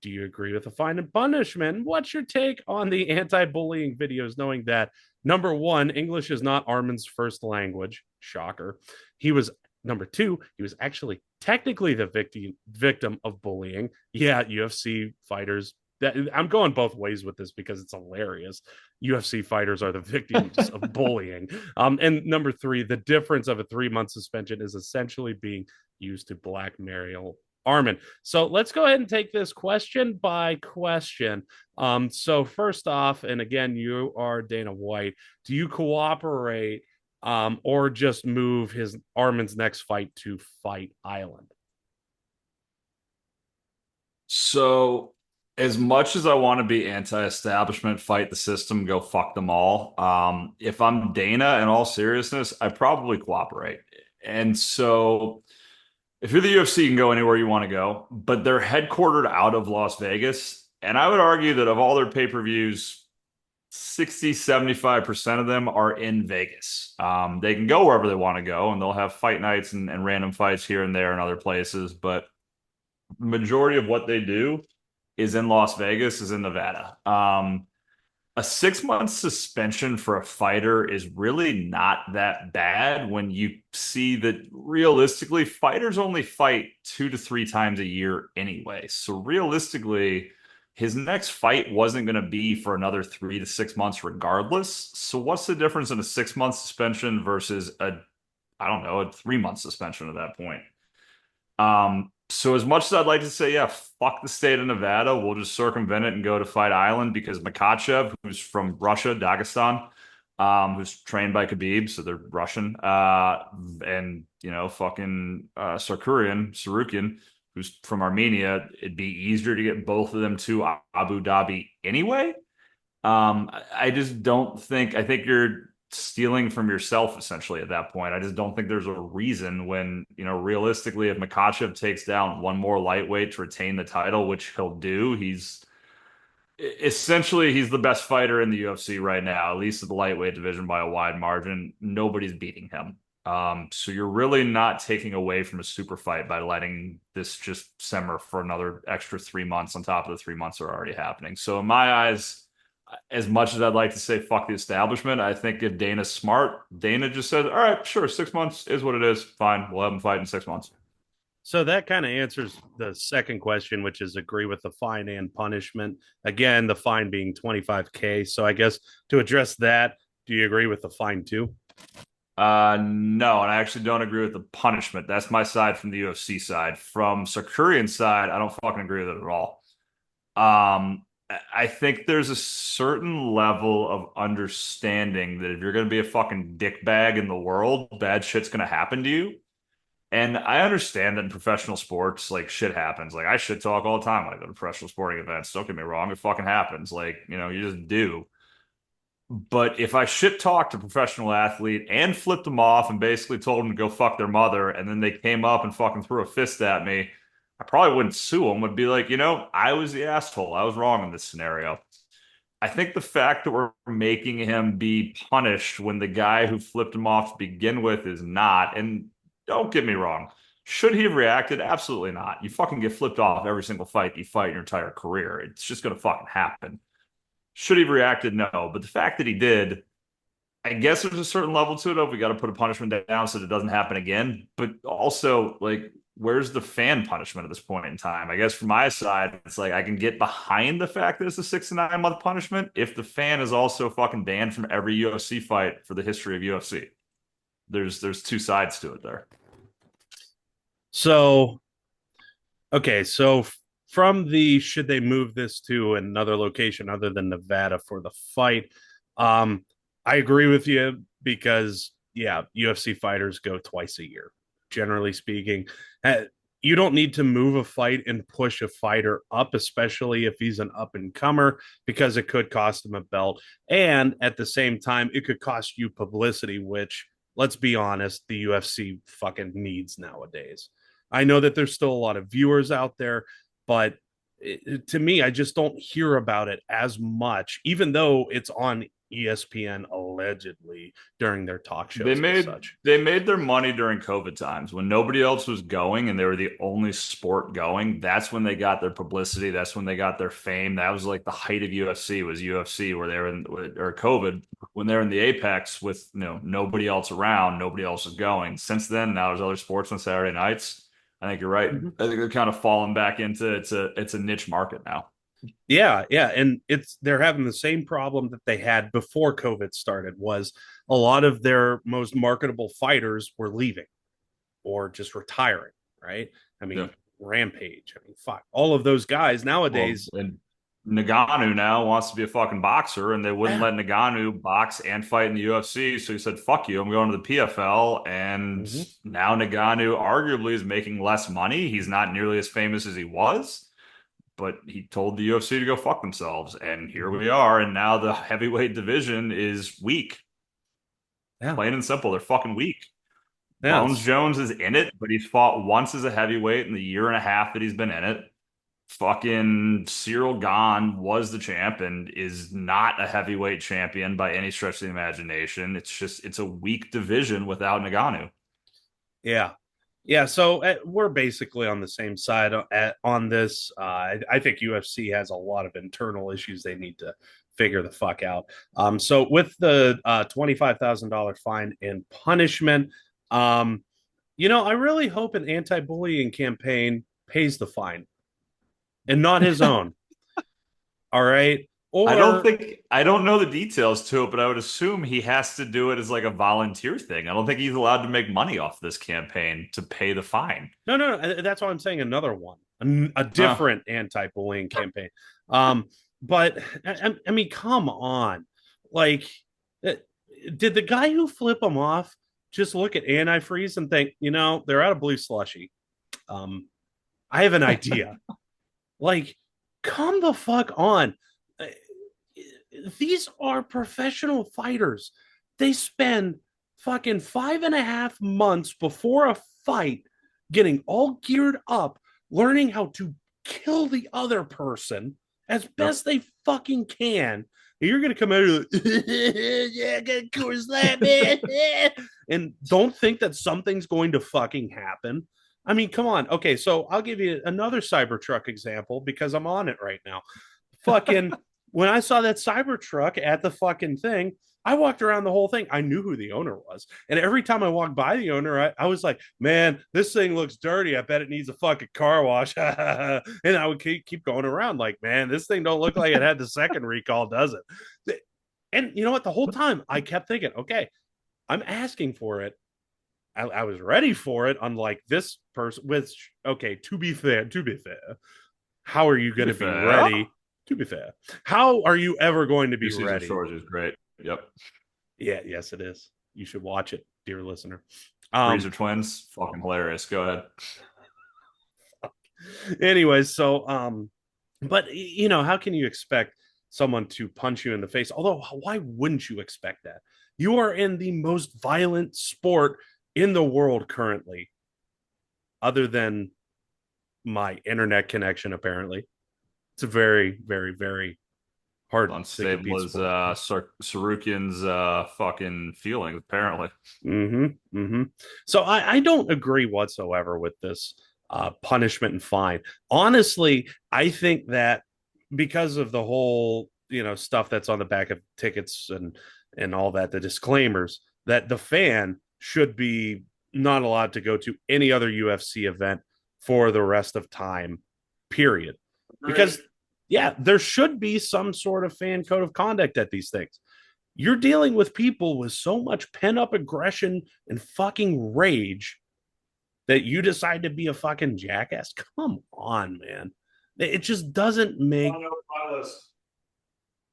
Do you agree with the fine and punishment? What's your take on the anti-bullying videos, knowing that number one, English is not Armin's first language? Shocker. He was number two, he was actually technically the victim of bullying. Yeah, UFC fighters. I'm going both ways with this because it's hilarious. UFC fighters are the victims of bullying. And number three, the difference of a 3 month suspension is essentially being used to blackmail Armin. So let's go ahead and take this question by question. So first off, and again, you are Dana White. Do you cooperate or just move his Armin's next fight to Fight Island? So, as much as I want to be anti-establishment, fight the system, go fuck them all, if I'm Dana, in all seriousness, I probably cooperate. And so, if you're the UFC, you can go anywhere you want to go, but they're headquartered out of Las Vegas. And I would argue that of all their pay-per-views, 60, 75% of them are in Vegas. They can go wherever they want to go, and they'll have fight nights and random fights here and there in other places. But the majority of what they do is in Las Vegas, is in Nevada. A 6 month suspension for a fighter is really not that bad when you see that realistically, fighters only fight 2 to 3 times a year anyway. So realistically, his next fight wasn't going to be for another 3 to 6 months regardless. So what's the difference in a 6 month suspension versus I don't know, a 3 month suspension at that point? So as much as I'd like to say, yeah, fuck the state of Nevada, we'll just circumvent it and go to Fight Island because Makachev, who's from Russia, Dagestan, who's trained by Khabib, so they're Russian, and fucking Sarukian, who's from Armenia, it'd be easier to get both of them to Abu Dhabi anyway. I just don't think. I think you're stealing from yourself essentially at that point. I just don't think there's a reason when, realistically, if Makhachev takes down one more lightweight to retain the title, which he'll do, he's the best fighter in the UFC right now, at least at the lightweight division by a wide margin. Nobody's beating him. So you're really not taking away from a super fight by letting this just simmer for another extra 3 months on top of the 3 months that are already happening. So in my eyes, as much as I'd like to say fuck the establishment, I think if Dana's smart, Dana just says, all right, sure, 6 months is what it is. Fine. We'll have him fight in 6 months. So that kind of answers the second question, which is agree with the fine and punishment. Again, the fine being 25K. So I guess to address that, do you agree with the fine too? No, and I actually don't agree with the punishment. That's my side from the UFC side. From Sakurian's side, I don't fucking agree with it at all. I think there's a certain level of understanding that if you're going to be a fucking dickbag in the world, bad shit's going to happen to you. And I understand that in professional sports, like shit happens. Like I shit talk all the time when I go to professional sporting events. Don't get me wrong, it fucking happens. Like, you just do. But if I shit talked a professional athlete and flipped them off and basically told them to go fuck their mother, and then they came up and fucking threw a fist at me, I probably wouldn't sue them. Would be like, I was the asshole. I was wrong in this scenario. I think the fact that we're making him be punished when the guy who flipped him off to begin with is not, and don't get me wrong, should he have reacted? Absolutely not. You fucking get flipped off every single fight you fight in your entire career. It's just going to fucking happen. Should he have reacted? No. But the fact that he did, I guess there's a certain level to it of we got to put a punishment down so that it doesn't happen again. But also, like, where's the fan punishment at this point in time? I guess from my side, it's like I can get behind the fact that it's a 6 to 9 month punishment if the fan is also fucking banned from every UFC fight for the history of UFC. There's two sides to it there. So, okay, so from the should they move this to another location other than Nevada for the fight? I agree with you because yeah, UFC fighters go twice a year, generally speaking. You don't need to move a fight and push a fighter up, especially if he's an up and comer, because it could cost him a belt. And at the same time, it could cost you publicity, which, let's be honest, the UFC fucking needs nowadays. I know that there's still a lot of viewers out there, but to me, I just don't hear about it as much, even though it's on ESPN allegedly during their talk They shows and made such. they made their money during COVID times when nobody else was going and they were the only sport going. That's when they got their publicity. That's when they got their fame. That was like the height of UFC was UFC where they were in or COVID when they're in the apex with nobody else around, nobody else is going. Since then, now there's other sports on Saturday nights. I think you're right. Mhm. I think they're kind of falling back into it's a niche market now. Yeah, yeah, and they're having the same problem that they had before COVID started. Was a lot of their most marketable fighters were leaving or just retiring, right? I Yeah. mean, Rampage, I mean, fuck, all of those guys Well, nowadays. and Nagano now wants to be a fucking boxer, and they wouldn't Yeah. let Nagano box and fight in the UFC. So he said, "Fuck you, I'm going to the PFL." And Mhm. now Nagano arguably is making less money. He's not nearly as famous as he was, but he told the UFC to go fuck themselves. And here Mhm. we are. And now the heavyweight division is weak. Yeah. Plain and simple, they're fucking weak. Yeah. Bones Jones is in it, but he's fought once as a heavyweight in the year and a half that he's been in it. Fucking Cyril Gahn was the champ and is not a heavyweight champion by any stretch of the imagination. It's a weak division without Nagano. Yeah. Yeah, so we're basically on the same side on this. I think UFC has a lot of internal issues they need to figure the fuck out. So with the $25,000 fine and punishment, I really hope an anti-bullying campaign pays the fine and not his own. All right, or I don't know the details to it, but I would assume he has to do it as like a volunteer thing. I don't think he's allowed to make money off this campaign to pay the fine. no. That's why I'm saying another one, a Oh, different anti-bullying campaign. Um, but I mean, come on, like, uh, did the guy who flip him off just look at antifreeze and think, they're out of blue slushy? Um, I have an idea. Like, come the fuck on. Uh, These are professional fighters. They spend fucking 5.5 months before a fight getting all geared up, learning how to kill the other person as yep. best they fucking can. And you're gonna come out of yeah, of course that man, and don't think that something's going to fucking happen. I mean, come on. Okay, so I'll give you another Cybertruck example because I'm on it right now. Fucking when I saw that Cybertruck at the fucking thing, I walked around the whole thing. I knew who the owner was. And every time I walked by the owner, I was like, man, this thing looks dirty. I bet it needs a fucking car wash. And I would keep going around like, man, this thing don't look like it had the second recall, does it? And you know what? The whole time I kept thinking, okay, I'm asking for it. I was ready for it, unlike this person. Which, okay, to be fair, how are you To going be to be fair, ready? To be fair, how are you ever going to be your season ready? shortage is great. Yep. Yeah, yes, it is. You should watch it, dear listener. Freezer Um, twins, fucking hilarious. Go ahead. anyways, so but how can you expect someone to punch you in the face? Although, why wouldn't you expect that? You are in the most violent sport in the world currently, other than my internet connection, apparently. It's a very, very, very hard to Unstable compete as sport. Sarukian's fucking feelings, apparently. Mm-hmm. Mm-hmm. So I don't agree whatsoever with this punishment and fine. Honestly, I think that because of the whole stuff that's on the back of tickets and all that, the disclaimers, that the fan should be not allowed to go to any other UFC event for the rest of time, period. Great. Because yeah, there should be some sort of fan code of conduct at these things. You're dealing with people with so much pent up aggression and fucking rage that you decide to be a fucking jackass. Come on, man. It just doesn't make.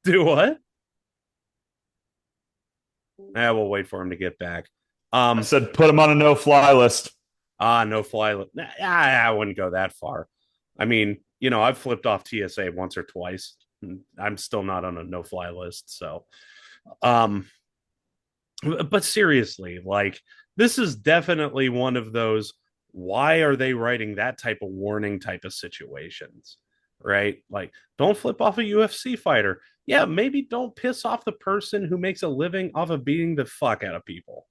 Do what? We'll wait for him to get back. I Um, said put him on a no-fly list. no fly. I wouldn't go that far. I mean, I've flipped off TSA once or twice. I'm still not on a no fly list. So, um, but seriously, like, this is definitely one of those, why are they writing that type of warning type of situations? right? Like, don't flip off a UFC fighter. Yeah, maybe don't piss off the person who makes a living off of beating the fuck out of people.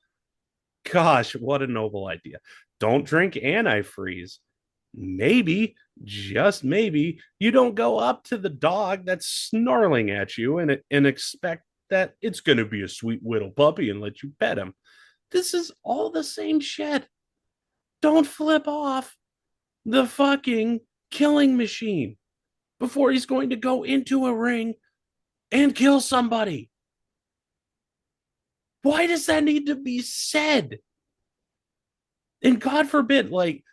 Gosh, what a noble idea. Don't drink antifreeze. Maybe, just maybe, you don't go up to the dog that's snarling at you and expect that it's going to be a sweet little puppy and let you pet him. This is all the same shit. Don't flip off the fucking killing machine before he's going to go into a ring and kill somebody. Why does that need to be said? And God forbid, like,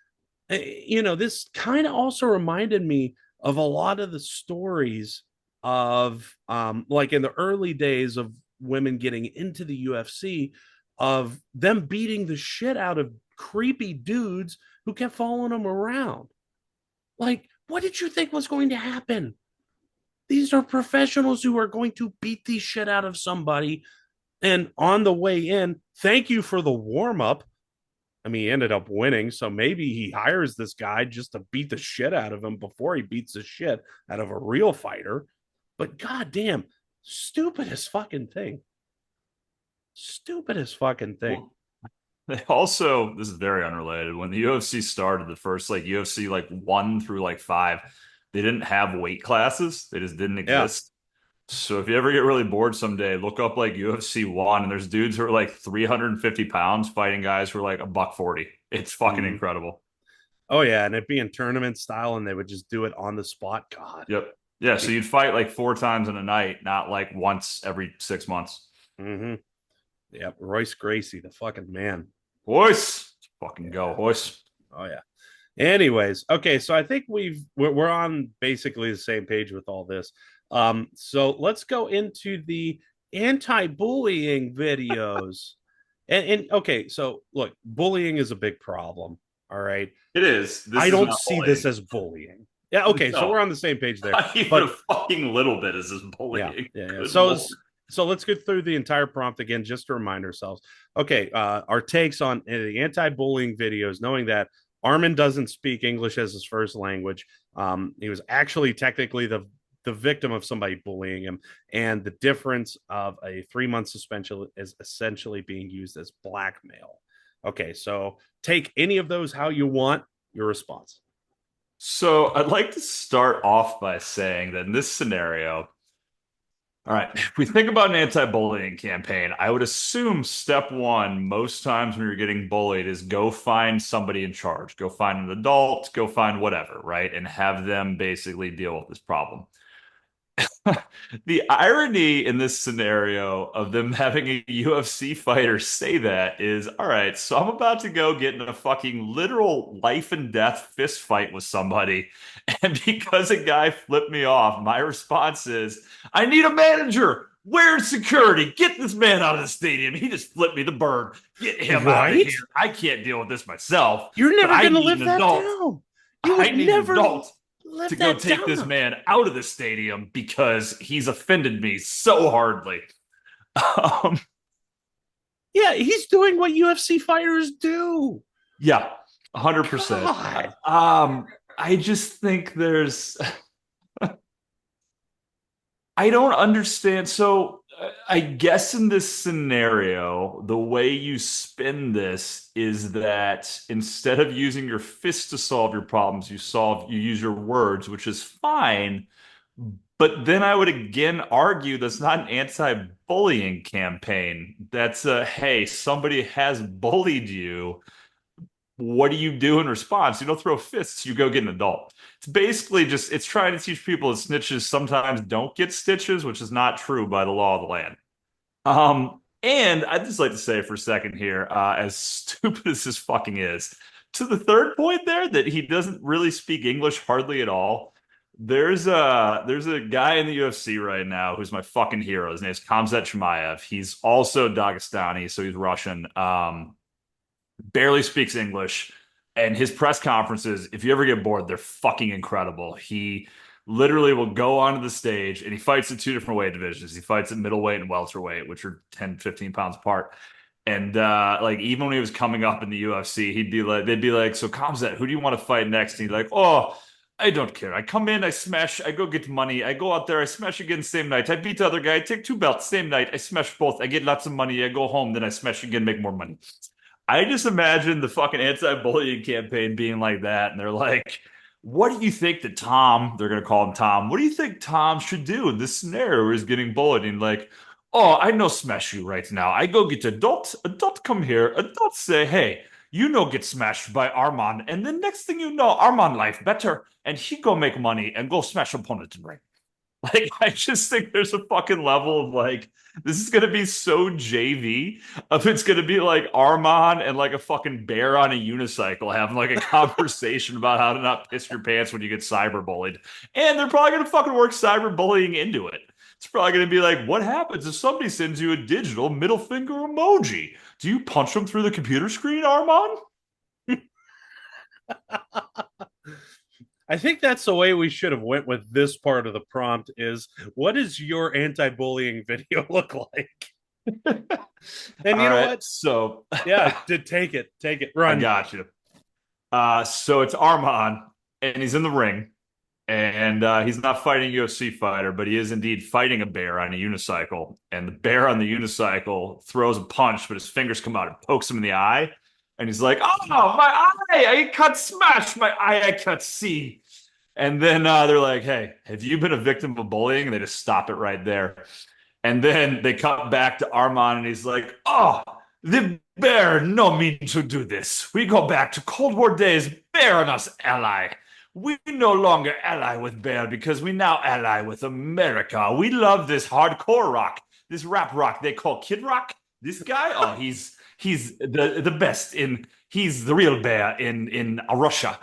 this kind of also reminded me of a lot of the stories of, like in the early days of women getting into the UFC, of them beating the shit out of creepy dudes who kept following them around. Like, what did you think was going to happen? These are professionals who are going to beat the shit out of somebody. And on the way in, thank you for the warm up. I mean, he ended up winning, so maybe he hires this guy just to beat the shit out of him before he beats the shit out of a real fighter. But goddamn, stupidest fucking thing. Stupidest fucking thing. Well, they also, this is very unrelated. When the UFC started, the first like UFC like 1 through 5, they didn't have weight classes. They just didn't Yeah. exist. So if you ever get really bored someday, look up like UFC 1 and there's dudes who are like 350 pounds fighting guys who are like a buck 40. It's fucking Mm. incredible. Oh yeah, and it'd be in tournament style, and they would just do it on the spot. God. Yep. Yeah, so you'd fight like 4 times in a night, not like once every 6 months. Mm-hmm. Yep. Royce Gracie, the fucking man. Boys, fucking go, Yeah. boys. Oh yeah. Anyways, okay, so I think we're on basically the same page with all this. So let's go into the anti-bullying videos. And okay, so look, bullying is a big problem. All right. It is. I This is don't not see this bullying. as bullying. Yeah, okay, so No, we're on the same page there. not even a But fucking little bit is this yeah, bullying. yeah, yeah. Good So Lord. so let's go through the entire prompt again just to remind ourselves. Okay, our takes on the anti-bullying videos, knowing that Armin doesn't speak English as his first language. He was actually technically the victim of somebody bullying him, and the difference of a 3 month suspension is essentially being used as blackmail. Okay, so take any of those how you want. Your response. So I'd like to start off by saying that in this scenario, all right, if we think about an anti-bullying campaign, I would assume step one, most times when you're getting bullied, is go find somebody in charge, go find an adult, go find whatever, right? And have them basically deal with this problem. The irony in this scenario of them having a UFC fighter say that is, all right, so I'm about to go get in a fucking literal life and death fist fight with somebody. And because a guy flipped me off, my response is, I need a manager. Where's security? Get this man out of the stadium. He just flipped me the bird. Get him out of Right? here. I can't deal with this myself, You're but never I going to need live an that adult. down. You I would need an never adult to live go that take this down. man out of the stadium because he's offended me so hardly. Um, Yeah, he's doing what UFC fighters do. yeah, 100%. God. I just think I don't understand. So I guess in this scenario, the way you spin this is that instead of using your fist to solve your problems, you use your words, which is fine. But then I would again argue that's not an anti-bullying campaign. That's a, hey, somebody has bullied you. What do you do in response? You don't throw fists, you go get an adult. It's basically just, it's trying to teach people that snitches sometimes don't get stitches, which is not true by the law of the land. And I'd just like to say for a second here, as stupid as this fucking is, to the third point there, that he doesn't really speak English hardly at all. There's a guy in the UFC right now who's my fucking hero. His name's Khamzat Chimaev. He's also Dagestani, so he's Russian. Barely speaks English. And his press conferences, if you ever get bored, they're fucking incredible. He literally will go onto the stage and he fights in 2 different weight divisions. He fights at middleweight and welterweight, which are 10, 15 pounds apart. And like even when he was coming up in the UFC, he'd be like, they'd be like, so Khamzat, who do you want to fight next? And he'd be like, oh, I don't care. I come in, I smash, I go get money. I go out there, I smash again same night. I beat the other guy, I take two belts same night. I smash both. I get lots of money. I go home, then I smash again, make more money. I just imagine the fucking anti-bullying campaign being like that, and they're like, "What do you think that Tom?" They're gonna call him Tom. What do you think Tom should do in this scenario where he's getting bullied? And like, oh, I know smash you right now. I go get adult. Adult come here. Adult say, hey, you know get smashed by Armand, and then next thing you know, Armand life better, and he go make money and go smash opponent in ring. Like, I just think there's a fucking level of like, this is gonna be so JV. Of it's gonna be like Armand and like a fucking bear on a unicycle having like a conversation about how to not piss your pants when you get cyberbullied. And they're probably gonna fucking work cyberbullying into it. It's probably gonna be like, what happens if somebody sends you a digital middle finger emoji? Do you punch them through the computer screen, Armand? I think that's the way we should have went with this part of the prompt is what does your anti-bullying video look like? And All you know right, what? so Yeah, take it, I run. got you. So it's Armand, and he's in the ring, and he's not fighting a UFC fighter, but he is indeed fighting a bear on a unicycle. And the bear on the unicycle throws a punch, but his fingers come out and pokes him in the eye. And he's like, "Oh, my eye! I can't smash my eye. I can't see." And then they're like, "Hey, have you been a victim of bullying?" And they just stop it right there. And then they cut back to Armand, and he's like, "Oh, the bear no mean to do this. We go back to Cold War days. Bear and us ally. We no longer ally with Bear because we now ally with America. We love this hardcore rock, this rap rock they call Kid Rock. This guy, oh, he's the best in. He's the real Bear in Russia.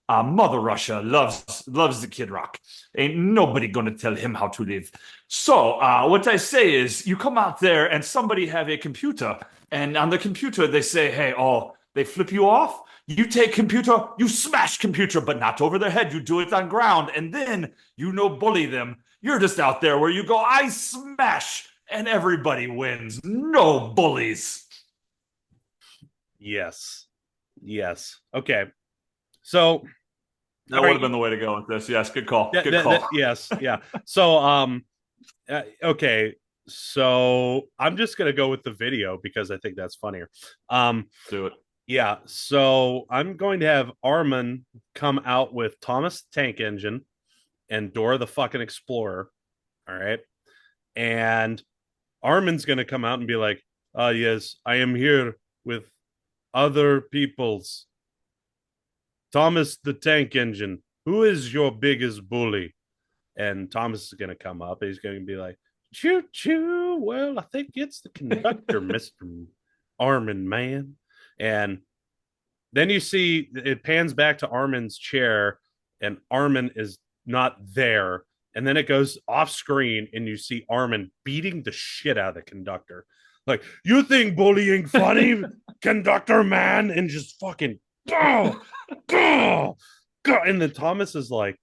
Mother Russia loves the Kid Rock. Ain't nobody gonna tell him how to live. So what I say is, you come out there and somebody have a computer, and on the computer they say, hey, oh, they flip you off. You take computer, you smash computer, but not over their head. You do it on ground, and then you bully them. You're just out there where you go, I smash, and everybody wins. No bullies. Yes. Yes. Okay. So That would have been the way to go with this. Yes, good call. Good call. yes, yeah. So okay. So I'm just gonna go with the video because I think that's funnier. Do it. Yeah, so I'm going to have Armin come out with Thomas the Tank Engine and Dora the fucking Explorer. All right. And Armin's going to come out and be like, yes, I am here with other people's Thomas the Tank Engine. Who is your biggest bully? And Thomas is going to come up. He's going to be like, choo choo. Well, I think it's the conductor, Mr. Armin, man. And then you see it pans back to Armin's chair, and Armin is not there. And then it goes off screen, and you see Armin beating the shit out of the conductor. Like, you think bullying funny, conductor man? And just fucking go, go, go. And then Thomas is like,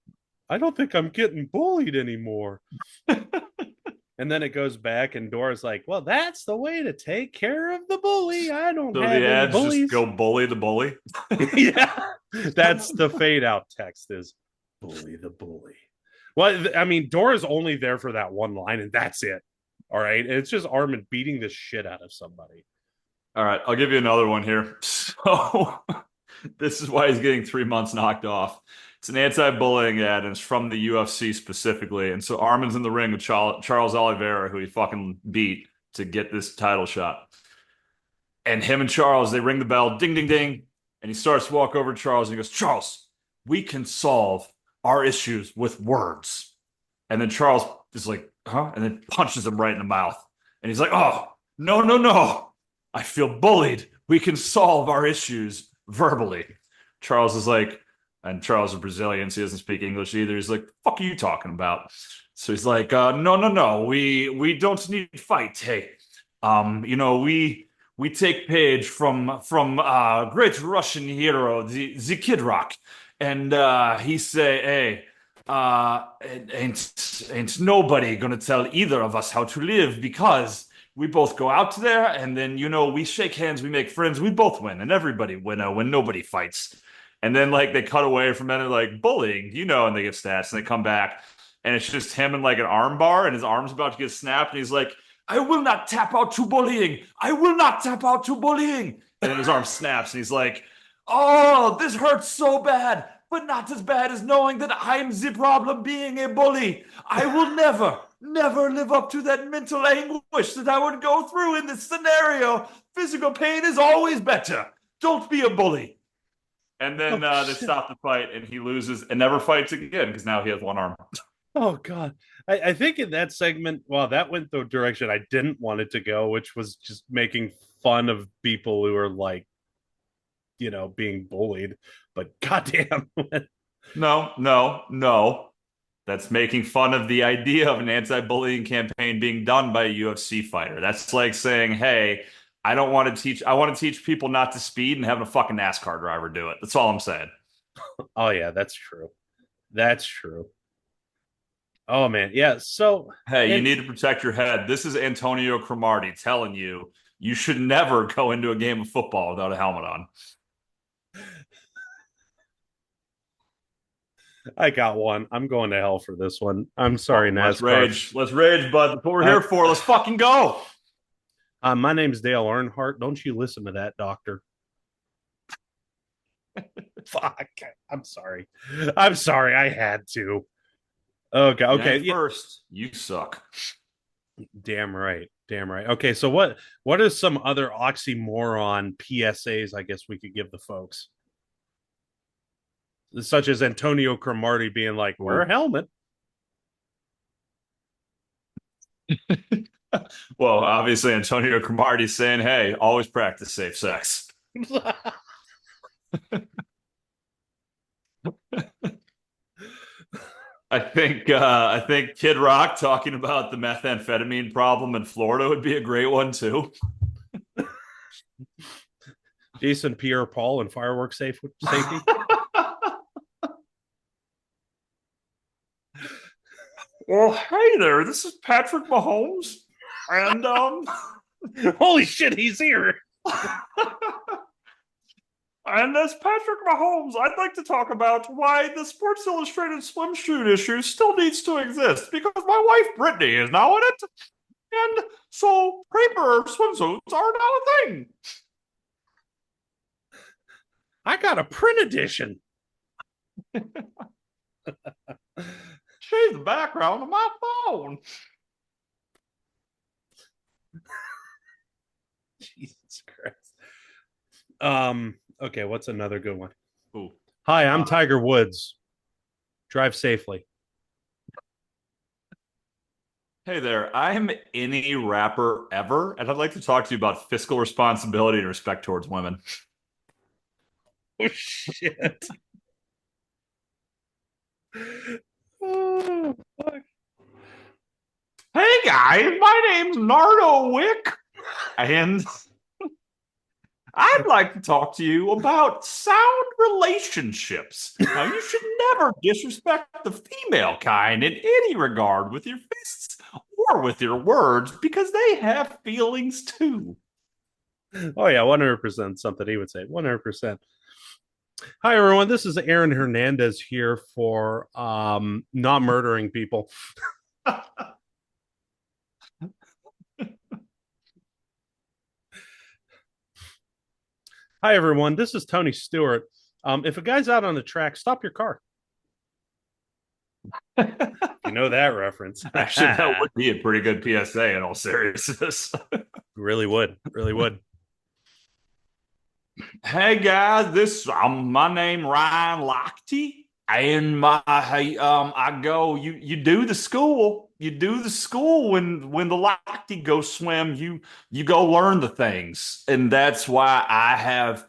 I don't think I'm getting bullied anymore. And then it goes back, and Dora's like, well, that's the way to take care of the bully. I don't So have the any ads bullies. just go bully the bully. Yeah, that's the fade out text is bully the bully. Well, I mean, Dora's only there for that one line, and that's it. All right. And it's just Armin beating the shit out of somebody. All right, I'll give you another one here. So this is why he's getting 3 months knocked off. It's an anti-bullying ad, and it's from the UFC specifically. And so Armin's in the ring with Charles Oliveira, who he fucking beat to get this title shot. And him and Charles, they ring the bell, ding, ding, ding. And he starts to walk over to Charles, and he goes, Charles, we can solve our issues with words. And then Charles is like, huh? And then punches him right in the mouth. And he's like, oh, no, no, no. I feel bullied. We can solve our issues verbally. Charles is like, and Charles is Brazilian, so he doesn't speak English either. He's like, fuck are you talking about? So he's like, no, no, no. We don't need to fight. Hey, we take page from great Russian hero, the Kid Rock. And he say, hey, ain't nobody gonna tell either of us how to live because we both go out there and then we shake hands, we make friends, we both win, and everybody win when nobody fights. And then like they cut away from it and like bullying, and they give stats and they come back and it's just him in like an arm bar and his arm's about to get snapped and he's like, I will not tap out to bullying. I will not tap out to bullying. And then his arm snaps and he's like, oh, this hurts so bad, but not as bad as knowing that I'm the problem being a bully. I will never, never live up to that mental anguish that I would go through in this scenario. Physical pain is always better. Don't be a bully. And then they stop the fight and he loses and never fights again because now he has one arm. Oh God. I think in that segment, well, that went the direction I didn't want it to go, which was just making fun of people who are like, being bullied. But goddamn. No, no, no. That's making fun of the idea of an anti-bullying campaign being done by a UFC fighter. That's like saying, hey, I want to teach people not to speed and having a fucking NASCAR driver do it. That's all I'm saying. Oh yeah, that's true. That's true. Oh man, yeah. So, Hey, you and need to protect your head. This is Antonio Cromartie telling you you should never go into a game of football without a helmet on. I got one. I'm going to hell for this one. I'm sorry, Let's NASCAR. rage. Let's rage, bud. That's what we're here for. Let's fucking go. My name's Dale Earnhardt. Don't you listen to that, doctor? Fuck. I'm sorry. I'm sorry. I had to. Okay. Okay. Yeah, first, you suck. Damn right. Damn right. Okay. So what are some other oxymoron PSAs I guess we could give the folks? Such as Antonio Cromartie being like, wear a helmet. Well, obviously, Antonio Cromartie's saying, hey, always practice safe sex. I think Kid Rock talking about the methamphetamine problem in Florida would be a great one too. Jason Pierre Paul and fireworks safety. Well, hey there, this is Patrick Mahomes. And holy shit, he's here. And as Patrick Mahomes, I'd like to talk about why the Sports Illustrated swimsuit issue still needs to exist because my wife Brittany is now in it. And so paper swimsuits are now a thing. I got a print edition. Change the background of my phone. Jesus Christ. Okay, what's another good one? Ooh. Hi, I'm Tiger Woods. Drive safely. Hey there, I'm any rapper ever, and I'd like to talk to you about fiscal responsibility and respect towards women. Oh shit. Oh fuck. Hey guys, my name's Nardo Wick, and I'd like to talk to you about sound relationships. Now, you should never disrespect the female kind in any regard with your fists or with your words because they have feelings too. Oh yeah, 100% something he would say. 100%. Hi everyone, this is Aaron Hernandez here for not murdering people. Hi everyone, this is Tony Stewart. If a guy's out on the track, stop your car. You know that reference. Actually, that would be a pretty good PSA in all seriousness. Really would. Really would. Hey guys, my name Ryan Lochte, and I go you do the school when the Lochte go swim you go learn the things, and that's why I have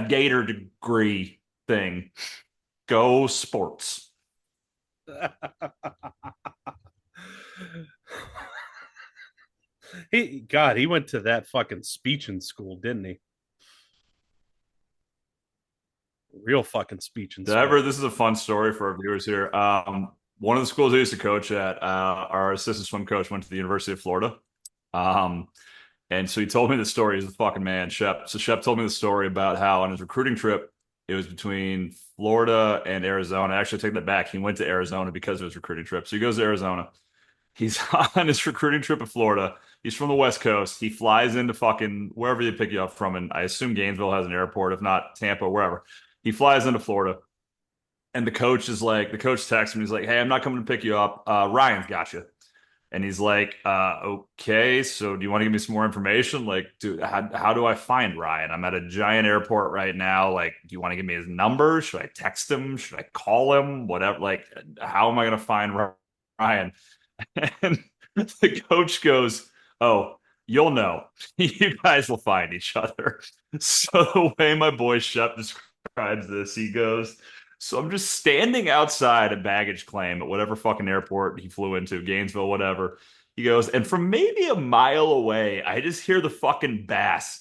Gator degree thing. Go sports. he went to that fucking speech in school, didn't he? Real fucking speech and This is a fun story for our viewers here. One of the schools I used to coach at, our assistant swim coach went to the University of Florida. And so he told me the story. He's a fucking man, Shep. So Shep told me the story about how on his recruiting trip, It was between Florida and Arizona. I actually take that back. He went to Arizona because of his recruiting trip. So he goes to Arizona. He's on his recruiting trip to Florida. He's from the West Coast. He flies into fucking wherever they pick you up from, and I assume Gainesville has an airport, if not Tampa, wherever. He flies into Florida, and the coach texts him. He's like, "Hey, I'm not coming to pick you up. Ryan's got you." And he's like, okay, so do you want to give me some more information? Like, dude, how do I find Ryan? I'm at a giant airport right now. Like, do you want to give me his number? Should I text him? Should I call him? Whatever. Like, how am I going to find Ryan? And the coach goes, oh, you'll know. You guys will find each other. So the way my boy Shep describes this, he goes, so I'm just standing outside a baggage claim at whatever fucking airport he flew into, Gainesville, whatever. He goes, and from maybe a mile away, I just hear the bass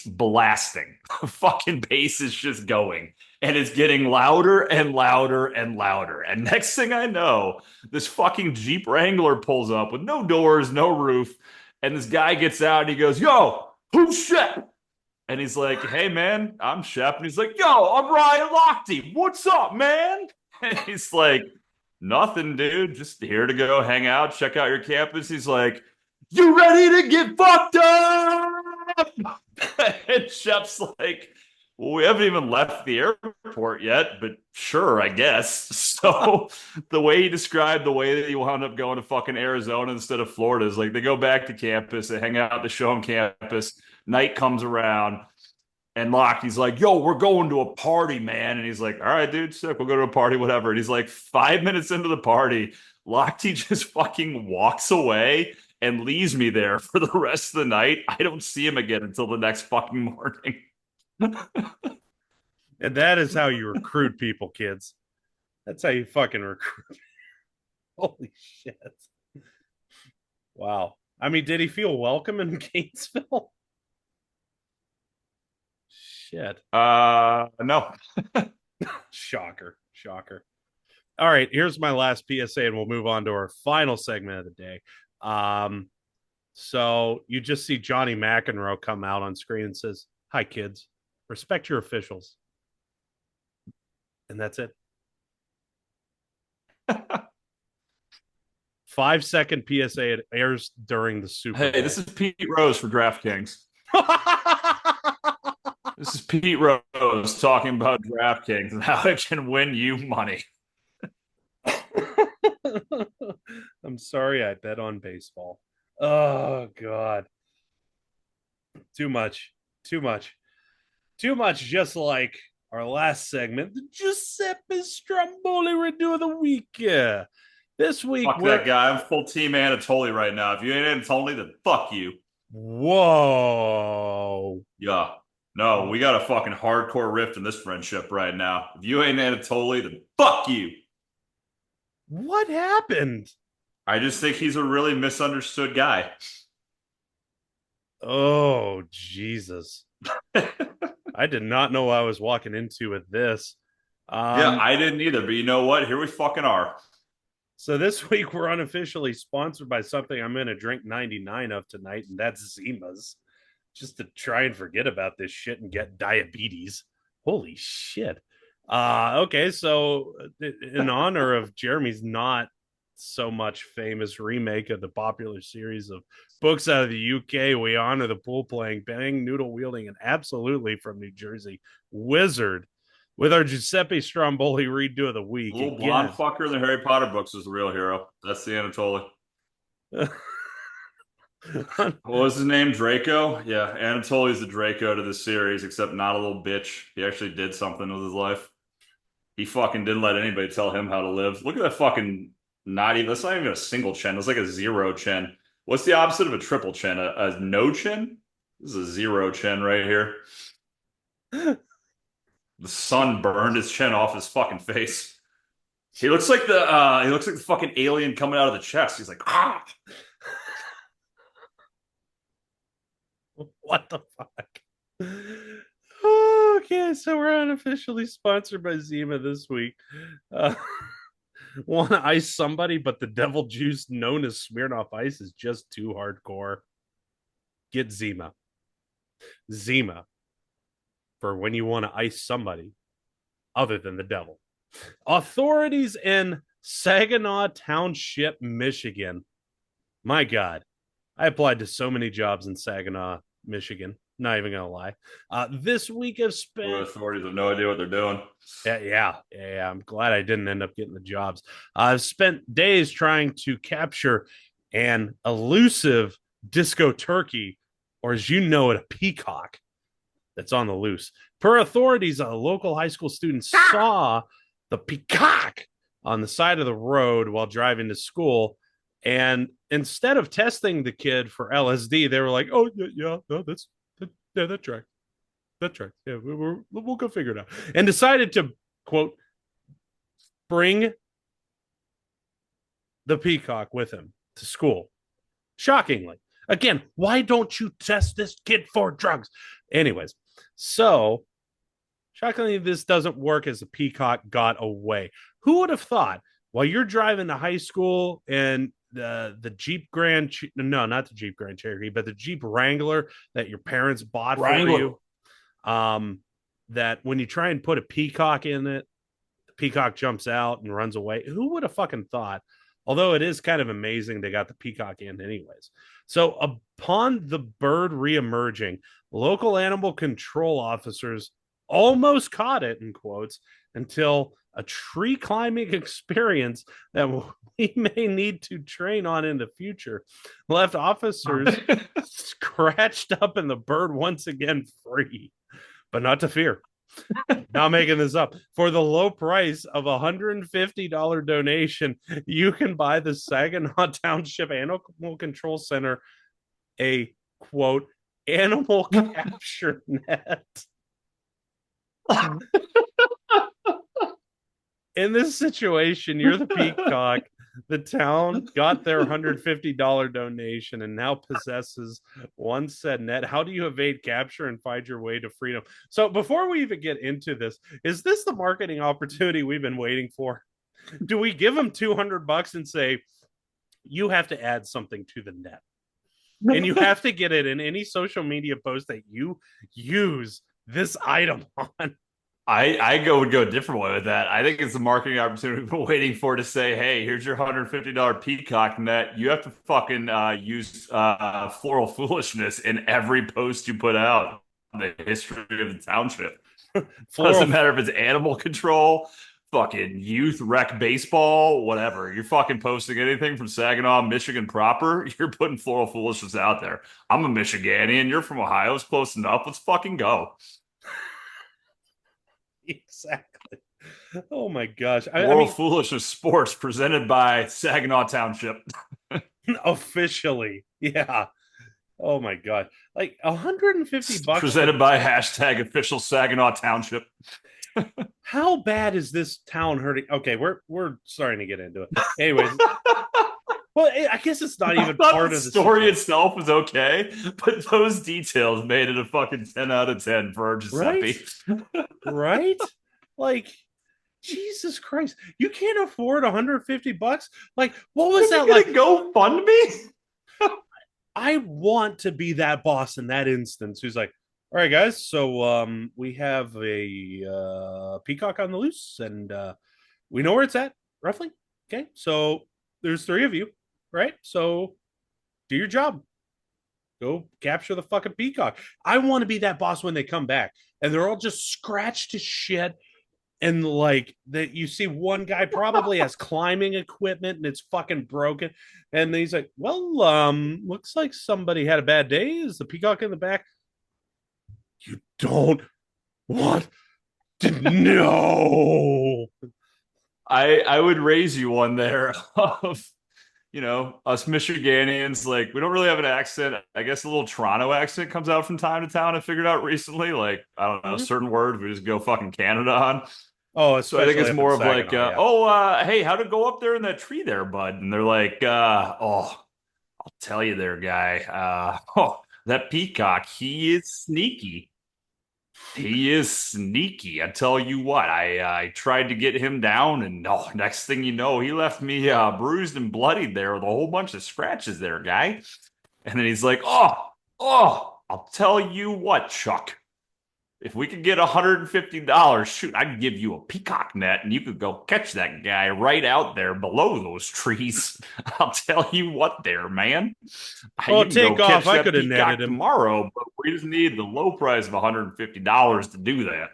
blasting. The fucking bass is just going. And it's getting louder and louder and louder. And next thing I know, this fucking Jeep Wrangler pulls up with no doors, no roof. And this guy gets out and he goes, yo, who's Shep? And he's like, hey, man, I'm Shep. And he's like, yo, I'm Ryan Lochte. What's up, man? And he's like, nothing, dude. Just here to go hang out, check out your campus. He's like, you ready to get fucked up? And Shep's like, well, we haven't even left the airport yet, but sure, I guess. So the way he described the way that he wound up going to fucking Arizona instead of Florida is like they go back to campus, they hang out at the Showham campus. Night comes around, and Lockheed's like, yo, we're going to a party, man. And he's like, all right, dude, sick. We'll go to a party, whatever. And he's like, 5 minutes into the party, Lockheed just fucking walks away and leaves me there for the rest of the night. I don't see him again until the next fucking morning. And that is how you recruit people, kids. That's how you fucking recruit. Holy shit. Wow. I mean, did he feel welcome in Gainesville? Shit. No. Shocker. Shocker. All right, here's my last PSA, and we'll move on to our final segment of the day. So you just see Johnny McEnroe come out on screen and says, hi, kids. Respect your officials. And that's it. 5-second PSA. It airs during the Super Bowl. Hey, this is Pete Rose for DraftKings. This is Pete Rose talking about DraftKings and how it can win you money. I'm sorry I bet on baseball. Oh, God. Too much. Too much. Too much, just like our last segment, the Giuseppe Stromboli Redo of the Week. This week, fuck that guy. I'm full team Anatoly right now. If you ain't Anatoly, then fuck you. Whoa. Yeah. No, we got a fucking hardcore rift in this friendship right now. If you ain't Anatoly, then fuck you. What happened? I just think he's a really misunderstood guy. Oh, Jesus. I did not know what I was walking into with this. Yeah, I didn't either. But you know what? Here we fucking are. So this week we're unofficially sponsored by something I'm going to drink 99 of tonight, and that's Zima's. Just to try and forget about this shit and get diabetes. Holy shit. Okay, so in honor of Jeremy's not so much famous remake of the popular series of books out of the UK, we honor the pool playing, bang, noodle wielding, and absolutely from New Jersey wizard with our Giuseppe Stromboli redo of the week. Little blonde fucker in the Harry Potter books is the real hero. That's the Anatoly. What was his name? Draco? Yeah, Anatoly's the Draco to this series, except not a little bitch. He actually did something with his life. He fucking didn't let anybody tell him how to live. Look at that fucking that's not even a single chin. It's like a zero chin. What's the opposite of a triple chin? A no chin? This is a zero chin right here. The sun burned his chin off his fucking face. He looks like the fucking alien coming out of the chest. He's like, ah. What the fuck? Okay, so we're unofficially sponsored by Zima this week. Want to ice somebody, but the devil juice known as Smirnoff Ice is just too hardcore. Get Zima. Zima for when you want to ice somebody, other than the devil. Authorities in Saginaw Township, Michigan. My God, I applied to so many jobs in Saginaw, Michigan. Not even gonna lie. This week I've Where spent. authorities have no idea what they're doing. Yeah. I'm glad I didn't end up getting the jobs. I've spent days trying to capture an elusive disco turkey, or as you know it, a peacock that's on the loose. Per authorities, a local high school student saw the peacock on the side of the road while driving to school. And instead of testing the kid for LSD, they were like, "Oh yeah, no, that tracks. That tracks. Yeah, we'll go figure it out." And decided to quote bring the peacock with him to school. Shockingly, again, why don't you test this kid for drugs? Anyways, so shockingly, this doesn't work as the peacock got away. Who would have thought while you're driving to high school and the Jeep Grand, no, not the Jeep Grand Cherokee, but the Jeep Wrangler that your parents bought for Wrangler. you, that when you try and put a peacock in it, the peacock jumps out and runs away. Who would have fucking thought? Although it is kind of amazing they got the peacock in, anyways. So upon the bird reemerging, local animal control officers almost caught it in quotes until a tree climbing experience that we may need to train on in the future left officers scratched up and the bird once again free. But not to fear. Not making this up. For the low price of $150 donation, you can buy the Saginaw Township Animal Control Center a quote animal capture net. In this situation, you're the peacock. The town got their $150 donation and now possesses one said net. How do you evade capture and find your way to freedom? So, before we even get into this, is this the marketing opportunity we've been waiting for? Do we give them $200 and say, you have to add something to the net? And you have to get it in any social media post that you use this item on. I would go a different way with that. I think it's a marketing opportunity we've been waiting for to say, hey, here's your $150 peacock net. You have to fucking use floral foolishness in every post you put out in the history of the township. Floral. Doesn't matter if it's animal control, fucking youth rec baseball, whatever. You're fucking posting anything from Saginaw, Michigan proper. You're putting floral foolishness out there. I'm a Michiganian. You're from Ohio. It's close enough. Let's fucking go. Exactly. Oh my gosh. I Floral mean, Foolishness Sports presented by Saginaw Township. officially. Yeah. Oh my god. Like $150 for Presented by hashtag official Saginaw Township. how bad is this town hurting? Okay, we're starting to get into it. Anyways, well, I guess it's not even I part the of the story situation. itself was okay, but those details made it a fucking 10 out of 10 for Right? Giuseppe. Right? Like Jesus Christ. You can't afford $150? Like what was Are that you like? gonna go fund me? I want to be that boss in that instance who's like, all right, guys, so we have a peacock on the loose and we know where it's at, roughly. Okay, so there's three of you, right? So do your job. Go capture the fucking peacock. I want to be that boss when they come back. And they're all just scratched to shit. And like that you see one guy probably has climbing equipment and it's fucking broken. And he's like, well, looks like somebody had a bad day. Is the peacock in the back? You don't want to know. I would raise you one there of us Michiganians, like we don't really have an accent. I guess a little Toronto accent comes out from time to time. I figured out recently, like I don't know, Mm-hmm. certain words we just go fucking Canada on. Oh, So I think especially it's up in more of like, Saginaw, yeah. hey, how'd it go up there in that tree there, bud? And they're like, I'll tell you there, guy. That peacock, he is sneaky. He is sneaky. I tell you what, I tried to get him down, and next thing you know, he left me bruised and bloodied there with a whole bunch of scratches there, guy. And then he's like, I'll tell you what, Chuck. If we could get $150, shoot, I could give you a peacock net and you could go catch that guy right out there below those trees. I'll tell you what there, man. Well, You can go take off. catch I that could have netted peacock him. tomorrow, but we just need the low price of $150 to do that.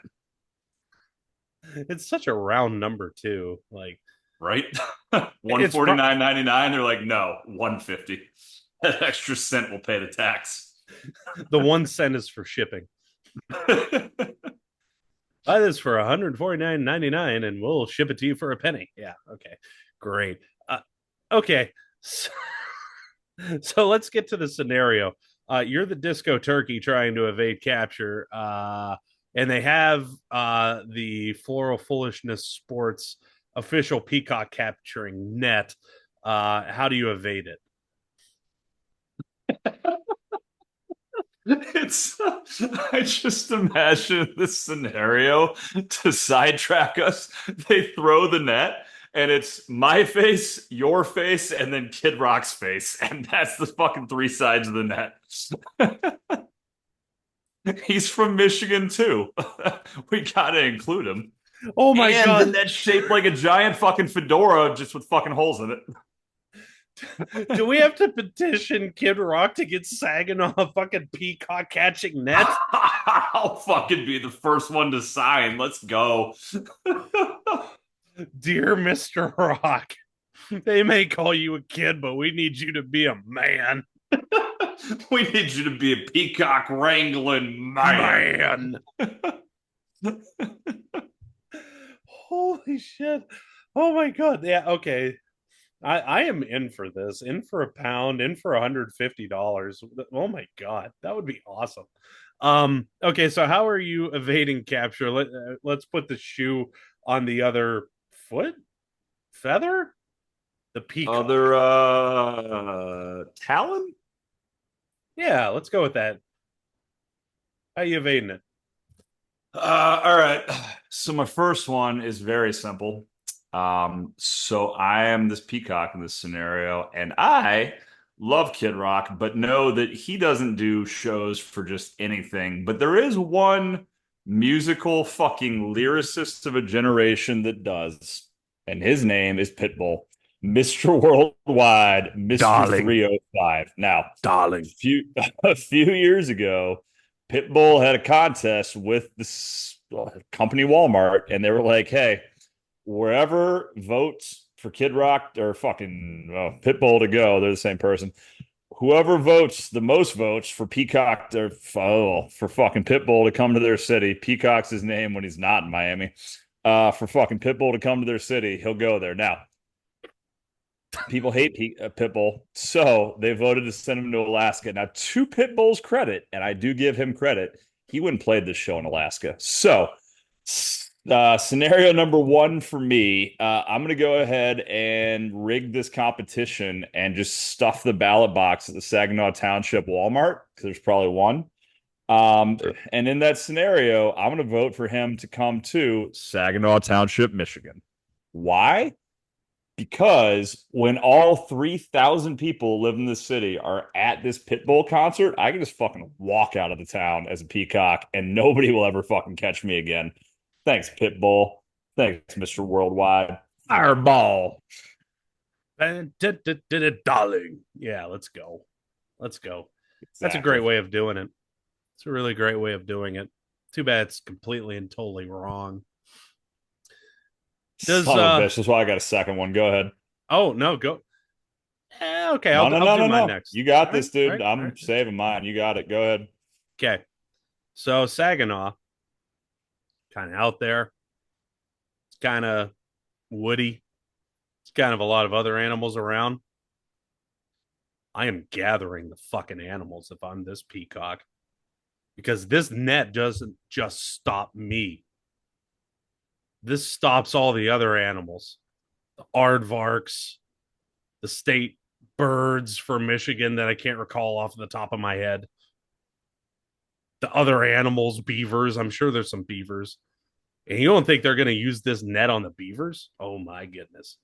It's such a round number too. Like Right? it's 149.99. They're like, no, 150. That extra cent will pay the tax. the 1 cent is for shipping. Buy this for 149.99 and we'll ship it to you for a penny. Yeah. Okay. Great. Okay. So, so let's get to the scenario. You're the disco turkey trying to evade capture, and they have the Floral Foolishness Sports official peacock capturing net. How do you evade it? It's I just imagine this scenario to sidetrack us. They throw the net and it's my face, your face, and then Kid Rock's face. And that's the fucking three sides of the net. He's from Michigan too. We gotta include him. Oh my And the god! net's shaped like a giant fucking fedora just with fucking holes in it. Do we have to petition Kid Rock to get Saginaw a fucking peacock catching net? I'll fucking be the first one to sign. Let's go. Dear Mr. Rock, they may call you a kid, but we need you to be a man. We need you to be a peacock wrangling man. Holy shit. Oh my god. Yeah, okay. I am in for this. In for a pound, in for $150. Oh my god. That would be awesome. Okay, so how are you evading capture? Let's put the shoe on the other foot? Feather? The peacock. Other Talon? Yeah, let's go with that. How you evading it? All right. So my first one is very simple. So I am this peacock in this scenario, and I love Kid Rock, but know that he doesn't do shows for just anything. But there is one musical fucking lyricist of a generation that does, and his name is Pitbull, Mr. Worldwide, Mr. Darling. 305. Now, Darling. a few years ago, Pitbull had a contest with this company Walmart, and they were like, "Hey, wherever votes for Kid Rock or fucking Pitbull to go, they're the same person. Whoever votes the most votes for Peacock or for fucking Pitbull to come to their city. Peacock's his name when he's not in Miami. For fucking Pitbull to come to their city, he'll go there. Now, people hate Pitbull, so they voted to send him to Alaska. Now, to Pitbull's credit, and I do give him credit, he wouldn't play this show in Alaska. So, scenario number one for me, I'm going to go ahead and rig this competition and just stuff the ballot box at the Saginaw Township Walmart, because there's probably one. And in that scenario, I'm going to vote for him to come to Saginaw Township, Michigan. Why? Because when all 3,000 people live in this city are at this Pitbull concert, I can just fucking walk out of the town as a peacock and nobody will ever fucking catch me again. Thanks, Pitbull. Thanks, Mr. Worldwide. Fireball. Darling. Yeah, let's go. Let's go. Exactly. That's a great way of doing it. It's a really great way of doing it. Too bad it's completely and totally wrong. Son of a bitch. That's why I got a second one. Go ahead. Oh, no, go. Okay, I'll do mine next. You got this, dude. I'm saving mine. You got it. Go ahead. Okay. So Saginaw, kind of out there. It's kind of woody. It's kind of a lot of other animals around. I am gathering the fucking animals if I'm this peacock, because this net doesn't just stop me. This stops all the other animals, the aardvarks, the state birds from Michigan that I can't recall off the top of my head, the other animals, beavers. I'm sure there's some beavers. And you don't think they're going to use this net on the beavers? Oh my goodness.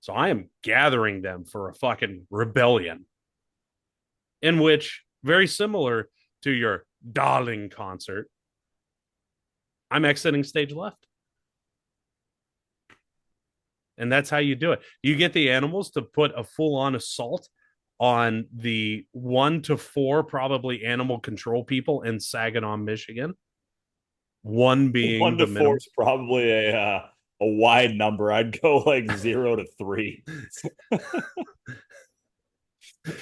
So I am gathering them for a fucking rebellion, in which, very similar to your Darling concert, I'm exiting stage left. And that's how you do it. You get the animals to put a full on assault on the 1 to 4 probably animal control people in Saginaw, Michigan. One being One the to four minimum. is probably a wide number. I'd go like 0 to 3.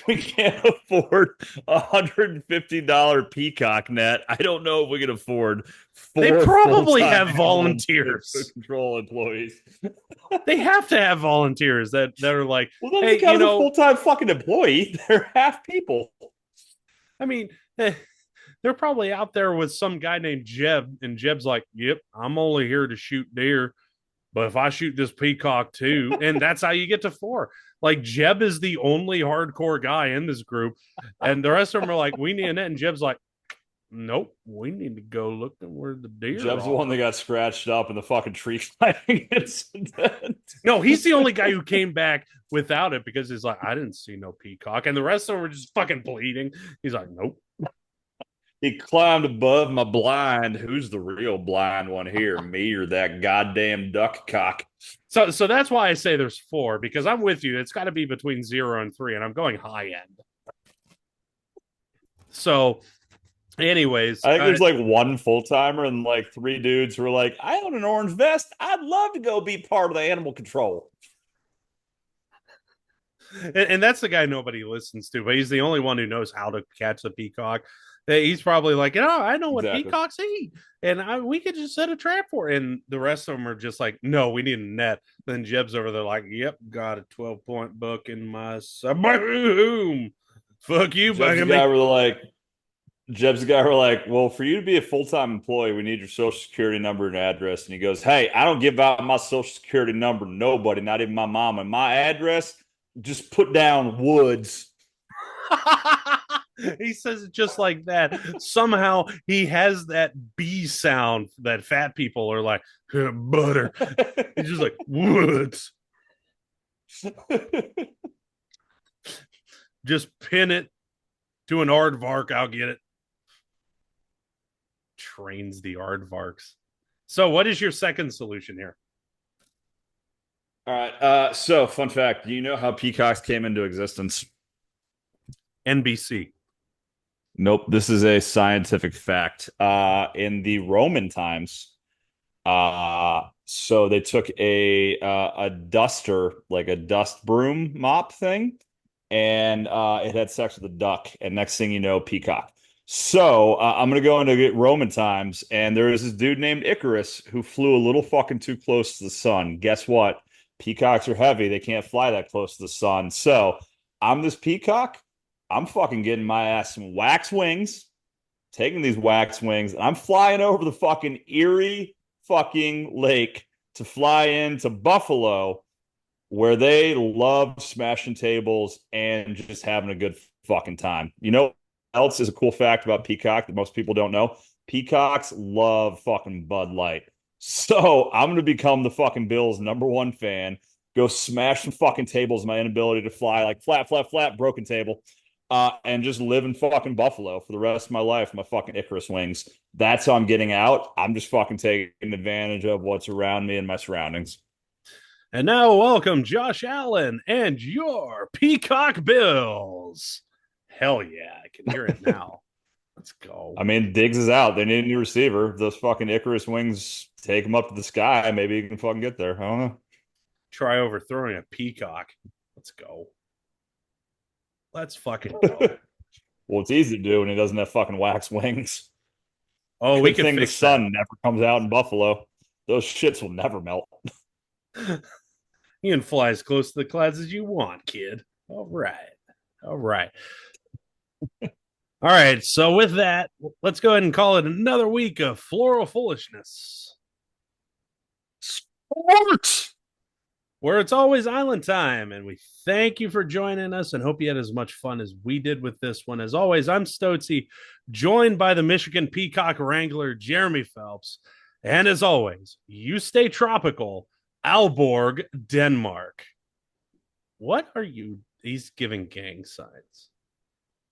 We can't afford $150 Peacock net. I don't know if we can afford They four probably full-time have animal volunteers. control employees. They have to have volunteers that are like, Well, that hey, doesn't count as a full-time fucking employee. They're half people. I mean, they're probably out there with some guy named Jeb, and Jeb's like, "Yep, I'm only here to shoot deer, but if I shoot this peacock too," and that's how you get to 4. Like Jeb is the only hardcore guy in this group, and the rest of them are like, "We need a net," and Jeb's like, "Nope, we need to go looking where the deer Jeb's the one are." that got scratched up in the fucking tree climbing incident. No, he's the only guy who came back without it because he's like, "I didn't see no peacock," and the rest of them were just fucking bleeding. He's like, "Nope." He climbed above my blind. Who's the real blind one here? Me or that goddamn duck cock? So that's why I say there's 4 because I'm with you. It's got to be between 0 and 3, and I'm going high end. So, anyways, I think there's like one full timer and like 3 dudes who are like, I own an orange vest. I'd love to go be part of the animal control. and that's the guy nobody listens to, but he's the only one who knows how to catch the peacock. He's probably like, I know what Exactly. peacocks eat, and we could just set a trap for it. And the rest of them are just like, no, we need a net. Then Jeb's over there like, yep, got a 12-point buck in my boom. Fuck you, Jeb's the bugging me. guy where they're like, Jeb's the guy who are like, well, for you to be a full-time employee, we need your social security number and address. And he goes, hey, I don't give out my social security number to nobody, not even my mom. And my address, just put down Woods. He says it just like that. Somehow he has that B sound that fat people are like, butter. He's just like, Woods. Just pin it to an aardvark. I'll get it. Trains the aardvarks. So, what is your second solution here? All right. So fun fact, do you know how peacocks came into existence? NBC. Nope, this is a scientific fact. In the Roman times, so they took a duster, like a dust broom mop thing, and it had sex with a duck, and next thing you know, peacock. So I'm gonna go into Roman times, and there was this dude named Icarus who flew a little fucking too close to the sun. Guess what? Peacocks are heavy; they can't fly that close to the sun. So I'm this peacock. I'm fucking getting my ass some wax wings, taking these wax wings, and I'm flying over the fucking Erie fucking lake to fly into Buffalo, where they love smashing tables and just having a good fucking time. You know what else is a cool fact about Peacock that most people don't know? Peacocks love fucking Bud Light. So I'm gonna become the fucking Bills' #1 fan. Go smash some fucking tables. My inability to fly, like flat, flat, flat, broken table, and just live in fucking Buffalo for the rest of my life. My fucking Icarus wings. That's how I'm getting out. I'm just fucking taking advantage of what's around me and my surroundings. And now, welcome Josh Allen and your Peacock Bills. Hell yeah, I can hear it now. Let's go. I mean, Diggs is out. They need a new receiver. Those fucking Icarus wings take him up to the sky. Maybe he can fucking get there. I don't know. Try overthrowing a peacock. Let's go. Let's fucking go. Well, it's easy to do when he doesn't have fucking wax wings. Oh, we Good can thing the fix that. sun never comes out in Buffalo. Those shits will never melt. You can fly as close to the clouds as you want, kid. All right. All right. All right. So, with that, let's go ahead and call it another week of floral foolishness. Sports. Where it's always island time. And we thank you for joining us and hope you had as much fun as we did with this one. As always, I'm Stoczy, joined by the Michigan Peacock Wrangler, Jeremy Phelps. And as always, you stay tropical, Aalborg, Denmark. What are you? He's giving gang signs.